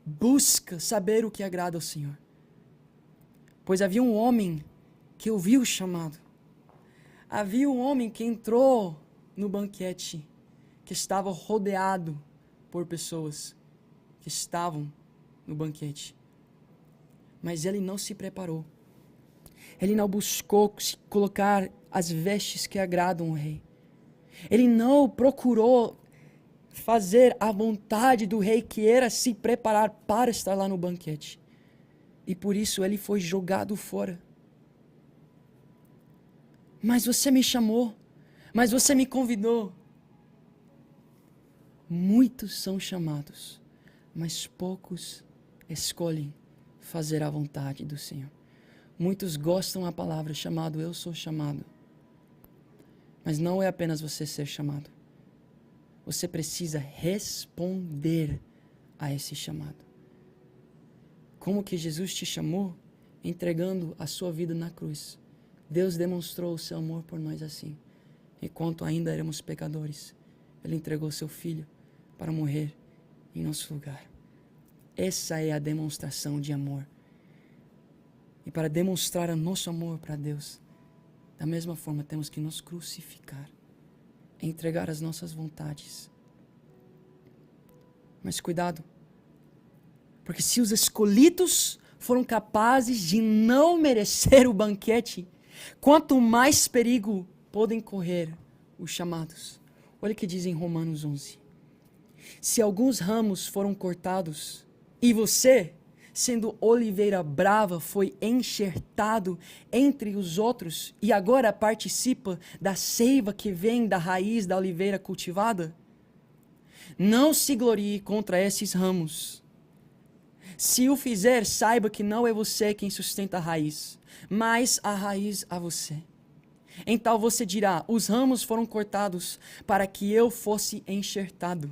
[SPEAKER 1] busca saber o que agrada ao Senhor. Pois havia um homem que ouviu o chamado. Havia um homem que entrou no banquete, que estava rodeado por pessoas que estavam no banquete. mas ele não se preparou. Ele não buscou colocar as vestes que agradam o rei. Ele não procurou fazer a vontade do rei, que era se preparar para estar lá no banquete. E por isso ele foi jogado fora. Mas você me chamou, mas você me convidou. Muitos são chamados, mas poucos escolhem fazer a vontade do Senhor. Muitos gostam da palavra chamado, eu sou chamado. Mas não é apenas você ser chamado. Você precisa responder a esse chamado. Como que Jesus te chamou? Entregando a sua vida na cruz. Deus demonstrou o seu amor por nós assim. Enquanto ainda éramos pecadores, Ele entregou seu Filho para morrer em nosso lugar. Essa é a demonstração de amor. E para demonstrar o nosso amor para Deus, da mesma forma temos que nos crucificar, entregar as nossas vontades. Mas cuidado, porque se os escolhidos foram capazes de não merecer o banquete, quanto mais perigo podem correr os chamados. Olha o que diz em Romanos 11. Se alguns ramos foram cortados, e você, sendo oliveira brava, foi enxertado entre os outros, e agora participa da seiva que vem da raiz da oliveira cultivada, não se glorie contra esses ramos. Se o fizer, saiba que não é você quem sustenta a raiz, mas a raiz a você. Então você dirá, os ramos foram cortados para que eu fosse enxertado.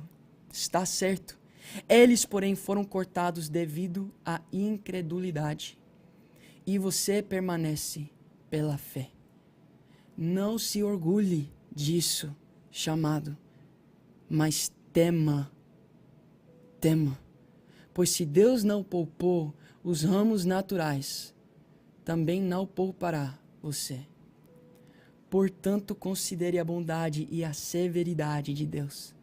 [SPEAKER 1] Está certo. Eles, porém, foram cortados devido à incredulidade. E você permanece pela fé. Não se orgulhe disso, chamado, mas tema. Pois se Deus não poupou os ramos naturais, também não poupará você. Portanto, considere a bondade e a severidade de Deus.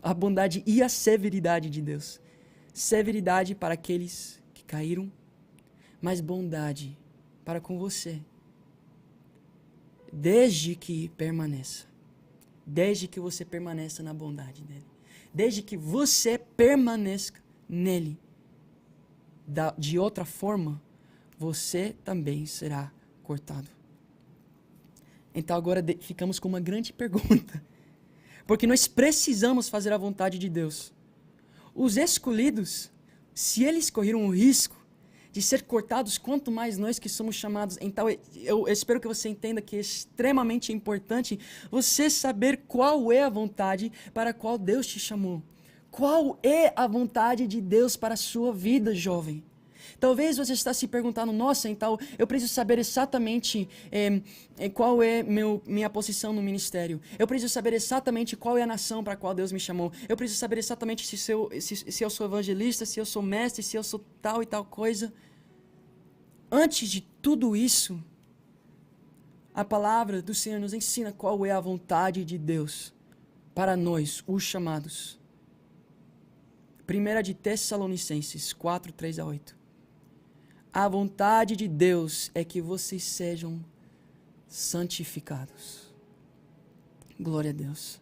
[SPEAKER 1] A bondade e a severidade de Deus. Severidade para aqueles que caíram, mas bondade para com você. Desde que permaneça. Desde que você permaneça na bondade dele. Desde que você permaneça nele. De outra forma, você também será cortado. Então agora ficamos com uma grande pergunta. Porque nós precisamos fazer a vontade de Deus. Os escolhidos, se eles correram o risco de ser cortados, quanto mais nós que somos chamados. Então eu espero que você entenda que é extremamente importante você saber qual é a vontade para a qual Deus te chamou. Qual é a vontade de Deus para a sua vida, jovem? Talvez você está se perguntando, nossa, então eu preciso saber exatamente qual é minha posição no ministério. Eu preciso saber exatamente qual é a nação para a qual Deus me chamou. Eu preciso saber exatamente se eu sou evangelista, se eu sou mestre, se eu sou tal e tal coisa. Antes de tudo isso, a palavra do Senhor nos ensina qual é a vontade de Deus para nós, os chamados. 1 de Tessalonicenses 4, 3 a 8. A vontade de Deus é que vocês sejam santificados. Glória a Deus.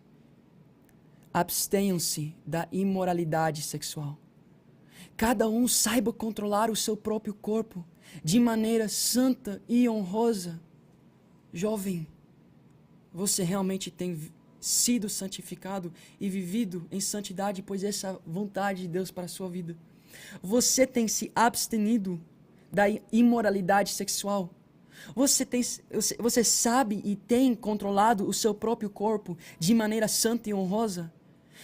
[SPEAKER 1] Abstenham-se da imoralidade sexual. Cada um saiba controlar o seu próprio corpo de maneira santa e honrosa. Jovem, você realmente tem sido santificado e vivido em santidade, pois essa é a vontade de Deus para a sua vida. Você tem se abstenido da imoralidade sexual. Você sabe e tem controlado o seu próprio corpo de maneira santa e honrosa,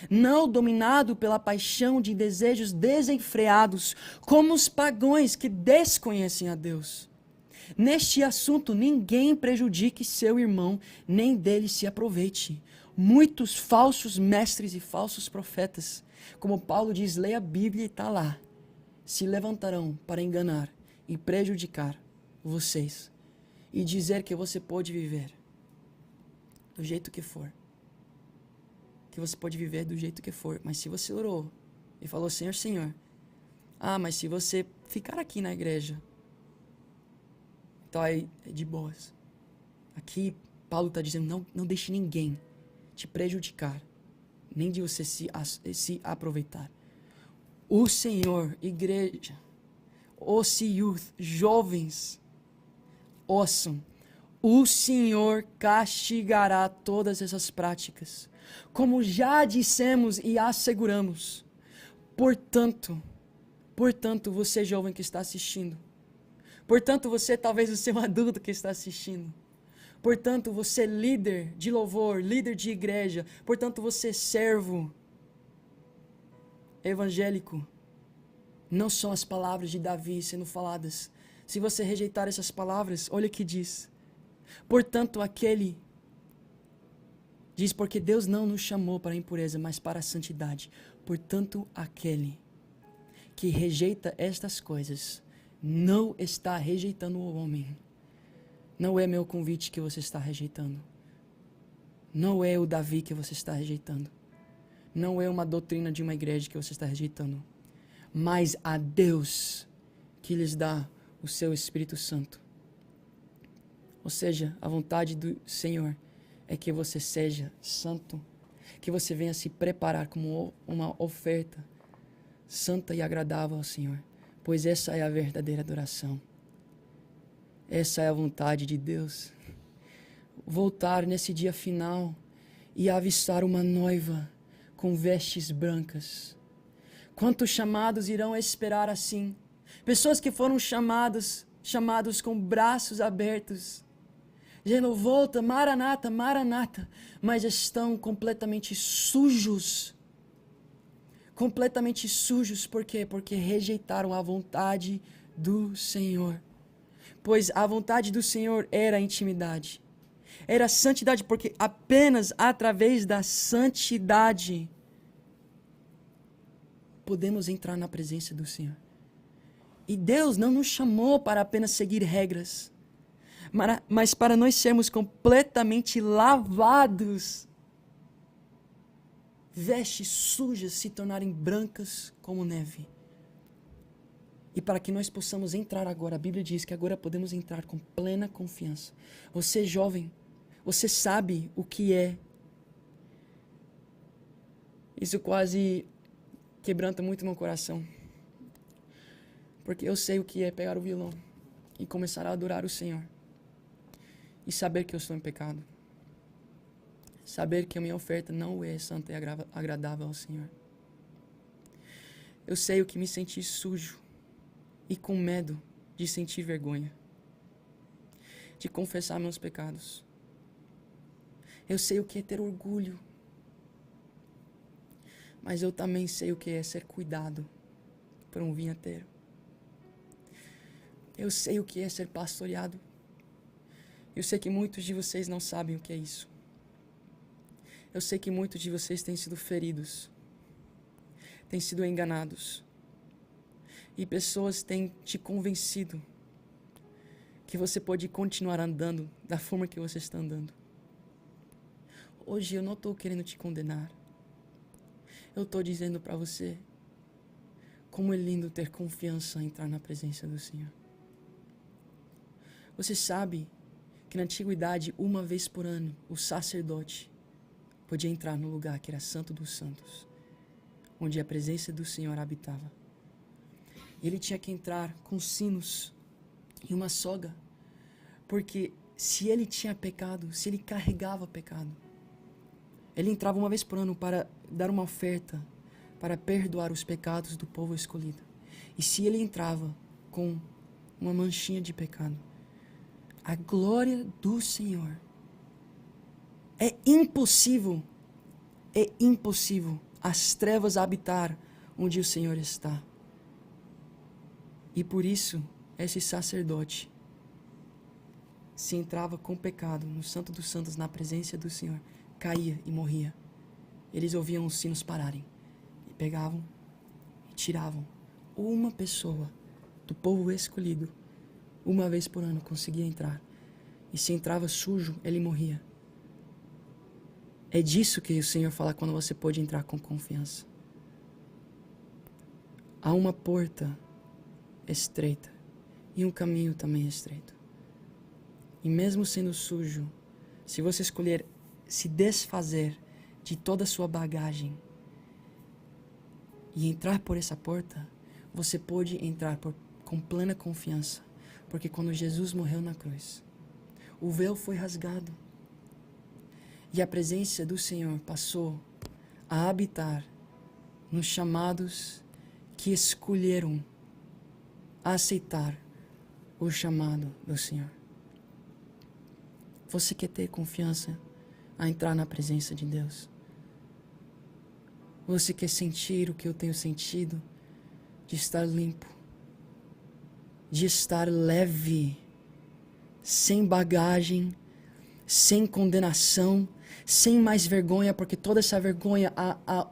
[SPEAKER 1] não dominado pela paixão de desejos desenfreados, como os pagãos que desconhecem a Deus. Neste assunto, ninguém prejudique seu irmão, nem dele se aproveite. Muitos falsos mestres e falsos profetas, como Paulo diz, leia a Bíblia e está lá, se levantarão para enganar e prejudicar vocês e dizer que você pode viver do jeito que for. Que você pode viver do jeito que for. Mas se você orou e falou, Senhor, mas se você ficar aqui na igreja. Então é de boas. Aqui Paulo está dizendo, não deixe ninguém te prejudicar, nem de você se aproveitar. O Senhor, igreja, OC Youth, jovens, ouçam, o Senhor castigará todas essas práticas, como já dissemos e asseguramos. Portanto, você jovem que está assistindo, portanto, você talvez o seu adulto que está assistindo, portanto, você líder de louvor, líder de igreja, portanto, você servo evangélico, não são as palavras de Davi sendo faladas. Se você rejeitar essas palavras, olha o que diz. Portanto, diz, porque Deus não nos chamou para a impureza, mas para a santidade. Portanto, aquele que rejeita estas coisas, não está rejeitando o homem. Não é meu convite que você está rejeitando. Não é o Davi que você está rejeitando. Não é uma doutrina de uma igreja que você está rejeitando. Mas a Deus que lhes dá o seu Espírito Santo. Ou seja, a vontade do Senhor é que você seja santo, que você venha se preparar como uma oferta santa e agradável ao Senhor, pois essa é a verdadeira adoração. Essa é a vontade de Deus. Voltar nesse dia final e avistar uma noiva com vestes brancas. Quantos chamados irão esperar assim? Pessoas que foram chamados com braços abertos, dizendo, volta, Maranata, Maranata, mas estão completamente sujos. Completamente sujos, por quê? Porque rejeitaram a vontade do Senhor. Pois a vontade do Senhor era a intimidade. Era a santidade, porque apenas através da santidade podemos entrar na presença do Senhor. E Deus não nos chamou para apenas seguir regras, mas para nós sermos completamente lavados. Vestes sujas se tornarem brancas como neve. E para que nós possamos entrar agora, a Bíblia diz que agora podemos entrar com plena confiança. Você jovem, você sabe o que é. Isso quase quebranta muito meu coração. Porque eu sei o que é pegar o violão e começar a adorar o Senhor. E saber que eu estou em pecado. Saber que a minha oferta não é santa e agradável ao Senhor. Eu sei o que me sentir sujo e com medo de sentir vergonha. De confessar meus pecados. Eu sei o que é ter orgulho. Mas eu também sei o que é ser cuidado por um vinhateiro. Eu sei o que é ser pastoreado. Eu sei que muitos de vocês não sabem o que é isso. Eu sei que muitos de vocês têm sido feridos. Têm sido enganados. E pessoas têm te convencido que você pode continuar andando da forma que você está andando. Hoje eu não estou querendo te condenar. Eu estou dizendo para você como é lindo ter confiança em entrar na presença do Senhor. Você sabe que na antiguidade, uma vez por ano, o sacerdote podia entrar no lugar que era Santo dos Santos, onde a presença do Senhor habitava. E ele tinha que entrar com sinos e uma soga, porque se ele tinha pecado, se ele carregava pecado, ele entrava uma vez por ano para dar uma oferta, para perdoar os pecados do povo escolhido. E se ele entrava com uma manchinha de pecado, a glória do Senhor, é impossível as trevas habitar onde o Senhor está. E por isso, esse sacerdote, se entrava com pecado no Santo dos Santos, na presença do Senhor, caía e morria. Eles ouviam os sinos pararem e pegavam e tiravam. Uma pessoa do povo escolhido, uma vez por ano, conseguia entrar. E se entrava sujo, ele morria. É disso que o Senhor fala quando você pode entrar com confiança. Há uma porta estreita e um caminho também estreito. E mesmo sendo sujo, se você escolher se desfazer de toda a sua bagagem e entrar por essa porta, você pode entrar com plena confiança, porque quando Jesus morreu na cruz, o véu foi rasgado e a presença do Senhor passou a habitar nos chamados que escolheram aceitar o chamado do Senhor. Você quer ter confiança a entrar na presença de Deus? Você quer sentir o que eu tenho sentido? De estar limpo, de estar leve, sem bagagem, sem condenação, sem mais vergonha, porque toda essa vergonha,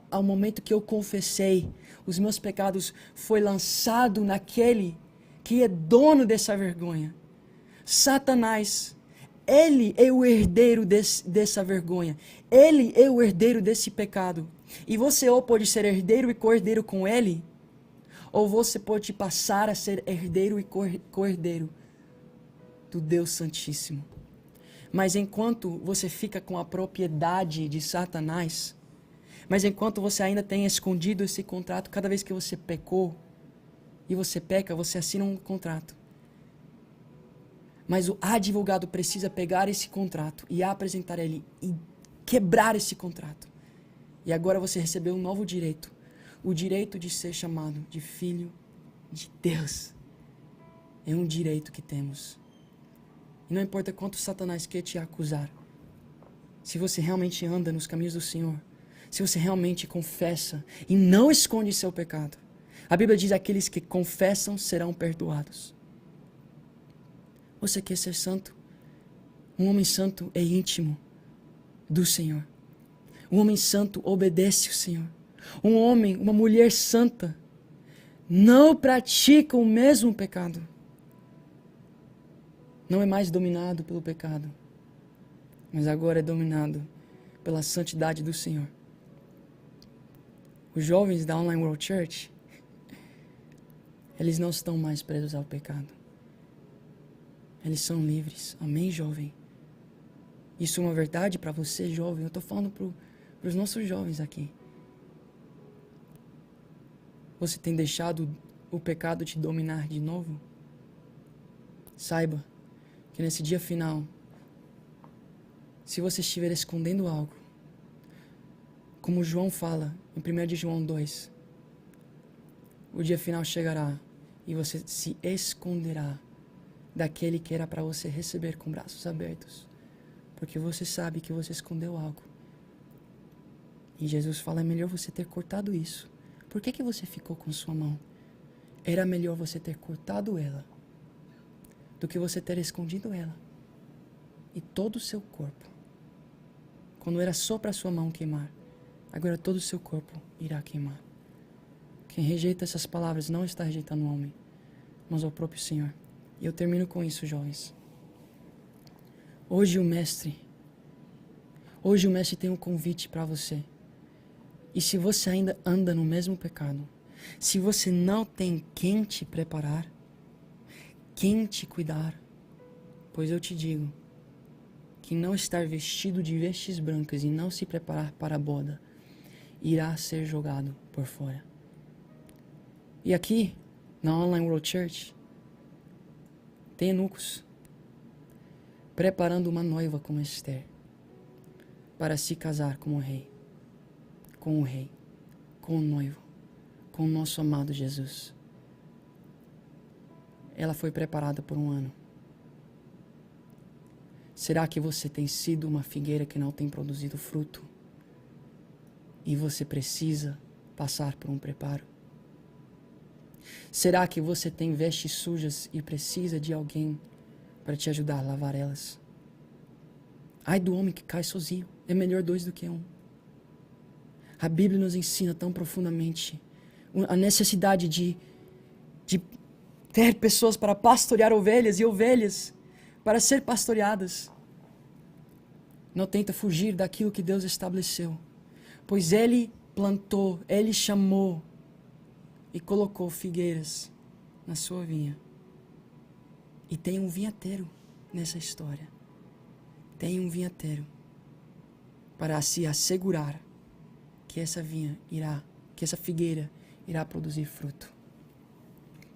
[SPEAKER 1] ao momento que eu confessei os meus pecados, foi lançado naquele que é dono dessa vergonha. Satanás, ele é o herdeiro dessa vergonha. Ele é o herdeiro desse pecado. E você ou pode ser herdeiro e co-herdeiro com ele, ou você pode passar a ser herdeiro e co-herdeiro do Deus Santíssimo. Mas enquanto você fica com a propriedade de Satanás, mas enquanto você ainda tem escondido esse contrato, cada vez que você pecou, e você peca, você assina um contrato. Mas o advogado precisa pegar esse contrato e apresentar ele e quebrar esse contrato. E agora você recebeu um novo direito. O direito de ser chamado de filho de Deus. É um direito que temos. E não importa quanto Satanás quer te acusar. Se você realmente anda nos caminhos do Senhor, se você realmente confessa e não esconde seu pecado, a Bíblia diz que aqueles que confessam serão perdoados. Você quer ser santo? Um homem santo é íntimo do Senhor. Um homem santo obedece ao Senhor. Um homem, uma mulher santa não pratica o mesmo pecado. Não é mais dominado pelo pecado, mas agora é dominado pela santidade do Senhor. Os jovens da Online World Church, eles não estão mais presos ao pecado. Eles são livres. Amém, jovem? Isso é uma verdade para você, jovem. Eu estou falando para os nossos jovens aqui. Você tem deixado o pecado te dominar de novo? Saiba que nesse dia final, se você estiver escondendo algo, como João fala em 1 de João 2, o dia final chegará e você se esconderá daquele que era para você receber com braços abertos, porque você sabe que você escondeu algo. E Jesus fala, é melhor você ter cortado isso. Por que você ficou com sua mão? Era melhor você ter cortado ela do que você ter escondido ela. E todo o seu corpo, quando era só para sua mão queimar, agora todo o seu corpo irá queimar. Quem rejeita essas palavras não está rejeitando o homem, mas o próprio Senhor. E eu termino com isso, jovens. Hoje o Mestre tem um convite para você. E se você ainda anda no mesmo pecado, se você não tem quem te preparar, quem te cuidar, pois eu te digo que não estar vestido de vestes brancas e não se preparar para a boda, irá ser jogado por fora. E aqui, na Online World Church, tem eunucos preparando uma noiva como Esther para se casar com o rei, com o noivo, com o nosso amado Jesus. Ela foi preparada por 1 ano. Será que você tem sido uma figueira que não tem produzido fruto? E você precisa passar por um preparo? Será que você tem vestes sujas e precisa de alguém para te ajudar a lavar elas? Ai do homem que cai sozinho, é melhor 2 do que 1. A Bíblia nos ensina tão profundamente a necessidade de ter pessoas para pastorear ovelhas e ovelhas para ser pastoreadas. Não tenta fugir daquilo que Deus estabeleceu, pois Ele plantou, Ele chamou e colocou figueiras na sua vinha. E tem um vinhateiro nessa história. Tem um vinhateiro para se assegurar que essa que essa figueira irá produzir fruto.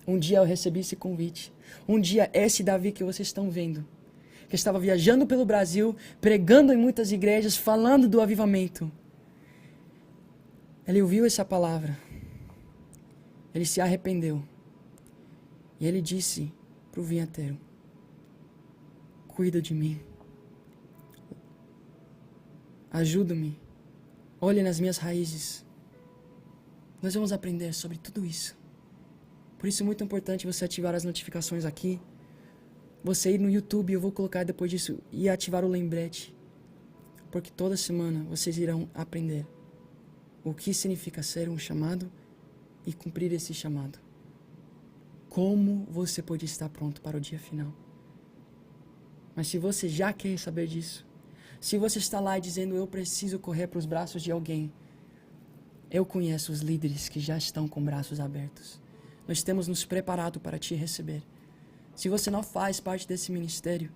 [SPEAKER 1] Um dia eu recebi esse convite. Um dia esse Davi que vocês estão vendo, que estava viajando pelo Brasil, pregando em muitas igrejas, falando do avivamento. Ele ouviu essa palavra. Ele se arrependeu. E ele disse para o vinhateiro: cuida de mim. Ajuda-me. Olhe nas minhas raízes. Nós vamos aprender sobre tudo isso. Por isso é muito importante você ativar as notificações aqui. Você ir no YouTube, eu vou colocar depois disso, e ativar o lembrete. Porque toda semana vocês irão aprender o que significa ser um chamado e cumprir esse chamado. Como você pode estar pronto para o dia final. Mas se você já quer saber disso, se você está lá dizendo eu preciso correr para os braços de alguém, eu conheço os líderes que já estão com braços abertos. Nós temos nos preparado para te receber. Se você não faz parte desse ministério,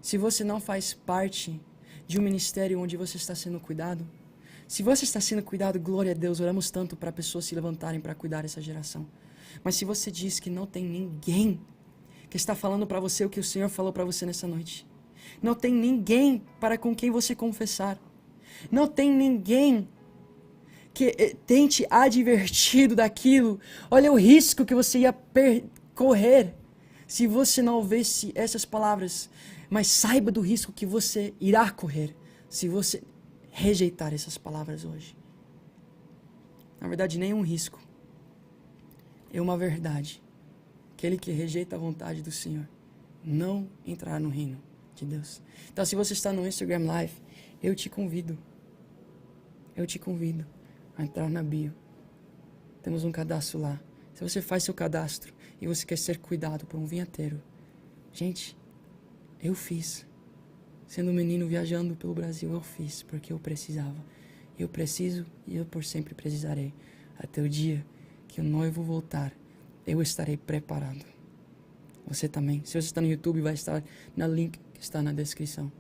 [SPEAKER 1] se você não faz parte de um ministério onde você está sendo cuidado, se você está sendo cuidado, glória a Deus, oramos tanto para pessoas se levantarem para cuidar dessa geração. Mas se você diz que não tem ninguém que está falando para você o que o Senhor falou para você nessa noite, não tem ninguém para com quem você confessar, não tem ninguém que tenha te advertido daquilo, olha o risco que você ia correr se você não ouvisse essas palavras, mas saiba do risco que você irá correr se você rejeitar essas palavras hoje. Na verdade, nenhum risco. É uma verdade. Aquele que rejeita a vontade do Senhor não entrará no reino de Deus. Então, se você está no Instagram Live, eu te convido a entrar na bio. Temos um cadastro lá. Se você faz seu cadastro e você quer ser cuidado por um vinhateiro, gente, eu fiz. Sendo um menino viajando pelo Brasil, eu fiz porque eu precisava. Eu preciso e eu por sempre precisarei. Até o dia que o noivo voltar, eu estarei preparado. Você também. Se você está no YouTube, vai estar no link que está na descrição.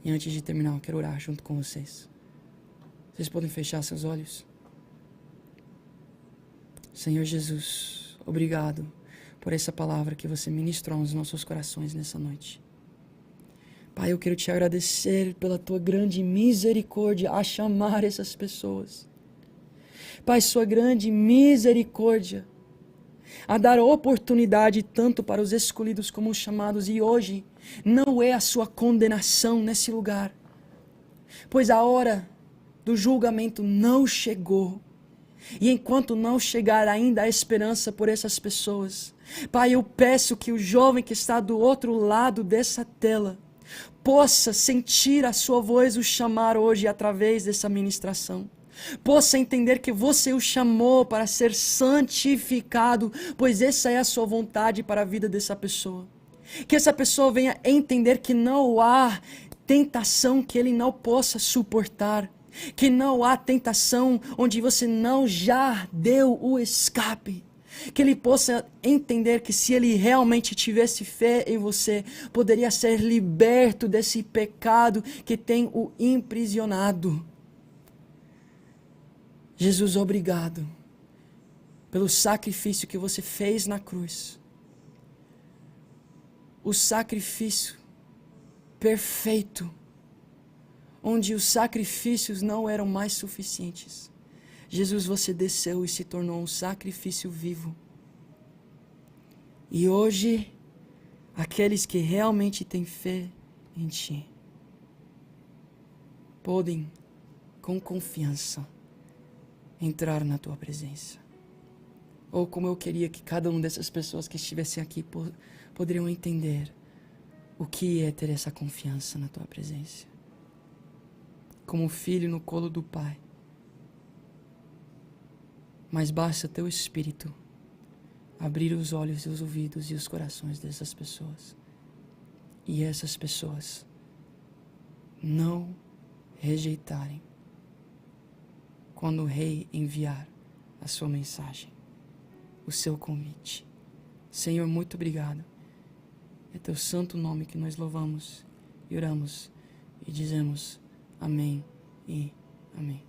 [SPEAKER 1] E antes de terminar, eu quero orar junto com vocês. Vocês podem fechar seus olhos? Senhor Jesus, obrigado por essa palavra que você ministrou nos nossos corações nessa noite. Pai, eu quero te agradecer pela tua grande misericórdia a chamar essas pessoas. Pai, sua grande misericórdia a dar oportunidade tanto para os escolhidos como os chamados. E hoje não é a sua condenação nesse lugar, pois a hora do julgamento não chegou. E enquanto não chegar, ainda há esperança por essas pessoas. Pai, eu peço que o jovem que está do outro lado dessa tela possa sentir a sua voz o chamar hoje através dessa ministração. Possa entender que você o chamou para ser santificado, pois essa é a sua vontade para a vida dessa pessoa. Que essa pessoa venha entender que não há tentação que ele não possa suportar. Que não há tentação onde você não já deu o escape. Que ele possa entender que se ele realmente tivesse fé em você, poderia ser liberto desse pecado que tem o imprisionado. Jesus, obrigado pelo sacrifício que você fez na cruz. O sacrifício perfeito, onde os sacrifícios não eram mais suficientes. Jesus, você desceu e se tornou um sacrifício vivo. E hoje, aqueles que realmente têm fé em Ti, podem, com confiança, entrar na Tua presença. Ou como eu queria que cada uma dessas pessoas que estivessem aqui poderiam entender o que é ter essa confiança na Tua presença. Como filho no colo do Pai. Mas basta Teu Espírito abrir os olhos e os ouvidos e os corações dessas pessoas. E essas pessoas não rejeitarem quando o Rei enviar a sua mensagem. o seu convite. Senhor, muito obrigado. É teu santo nome que nós louvamos e oramos e dizemos amém e amém.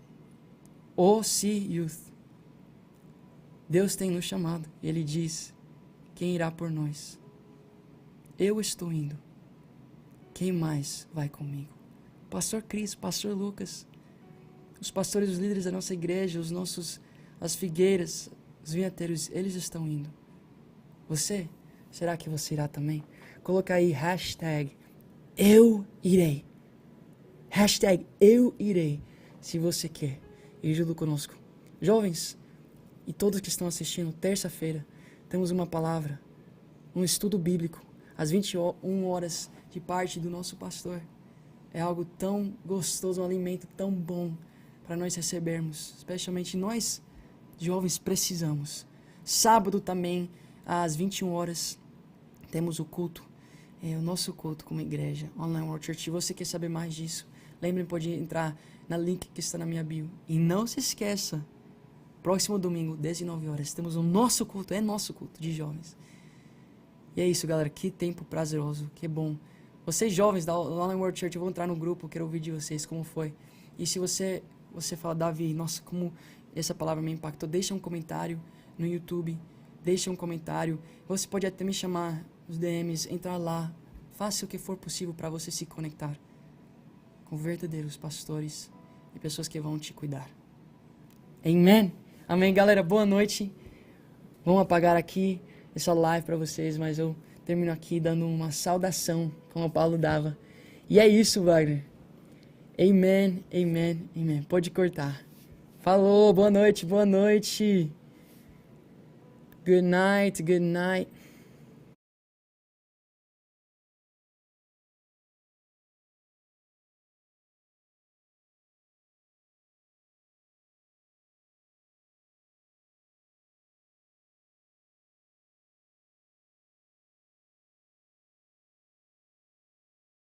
[SPEAKER 1] OC Youth. Deus tem nos chamado e Ele diz: quem irá por nós? Eu estou indo. Quem mais vai comigo? Pastor Cris, Pastor Lucas, os pastores, os líderes da nossa igreja, as figueiras, os vinhateiros, eles estão indo. Você? Será que você irá também? Coloca aí hashtag eu irei. Hashtag eu irei. Se você quer ir junto conosco. Jovens e todos que estão assistindo, terça-feira temos uma palavra, um estudo bíblico, às 21 horas, de parte do nosso pastor. É algo tão gostoso, um alimento tão bom para nós recebermos. Especialmente nós, jovens, precisamos. Sábado também, às 21 horas, temos o culto. O nosso culto como igreja, Online World Church. Se você quer saber mais disso, lembre, pode entrar na link que está na minha bio. E não se esqueça, próximo domingo, 19 horas, temos o nosso culto, nosso culto de jovens. E é isso, galera. Que tempo prazeroso, que bom. Vocês jovens da Online World Church, eu vou entrar no grupo, quero ouvir de vocês como foi. E se você fala, Davi, nossa, como essa palavra me impactou, deixa um comentário no YouTube, deixa um comentário. Você pode até me chamar nos DMs, entrar lá, faça o que for possível para você se conectar com verdadeiros pastores e pessoas que vão te cuidar. Amém? Amém, galera. Boa noite. Vamos apagar aqui essa live para vocês, mas eu termino aqui dando uma saudação, como o Paulo dava. E é isso, Wagner. Amen, amen, amen. Pode cortar. Falou, boa noite, boa noite. Good night, good night.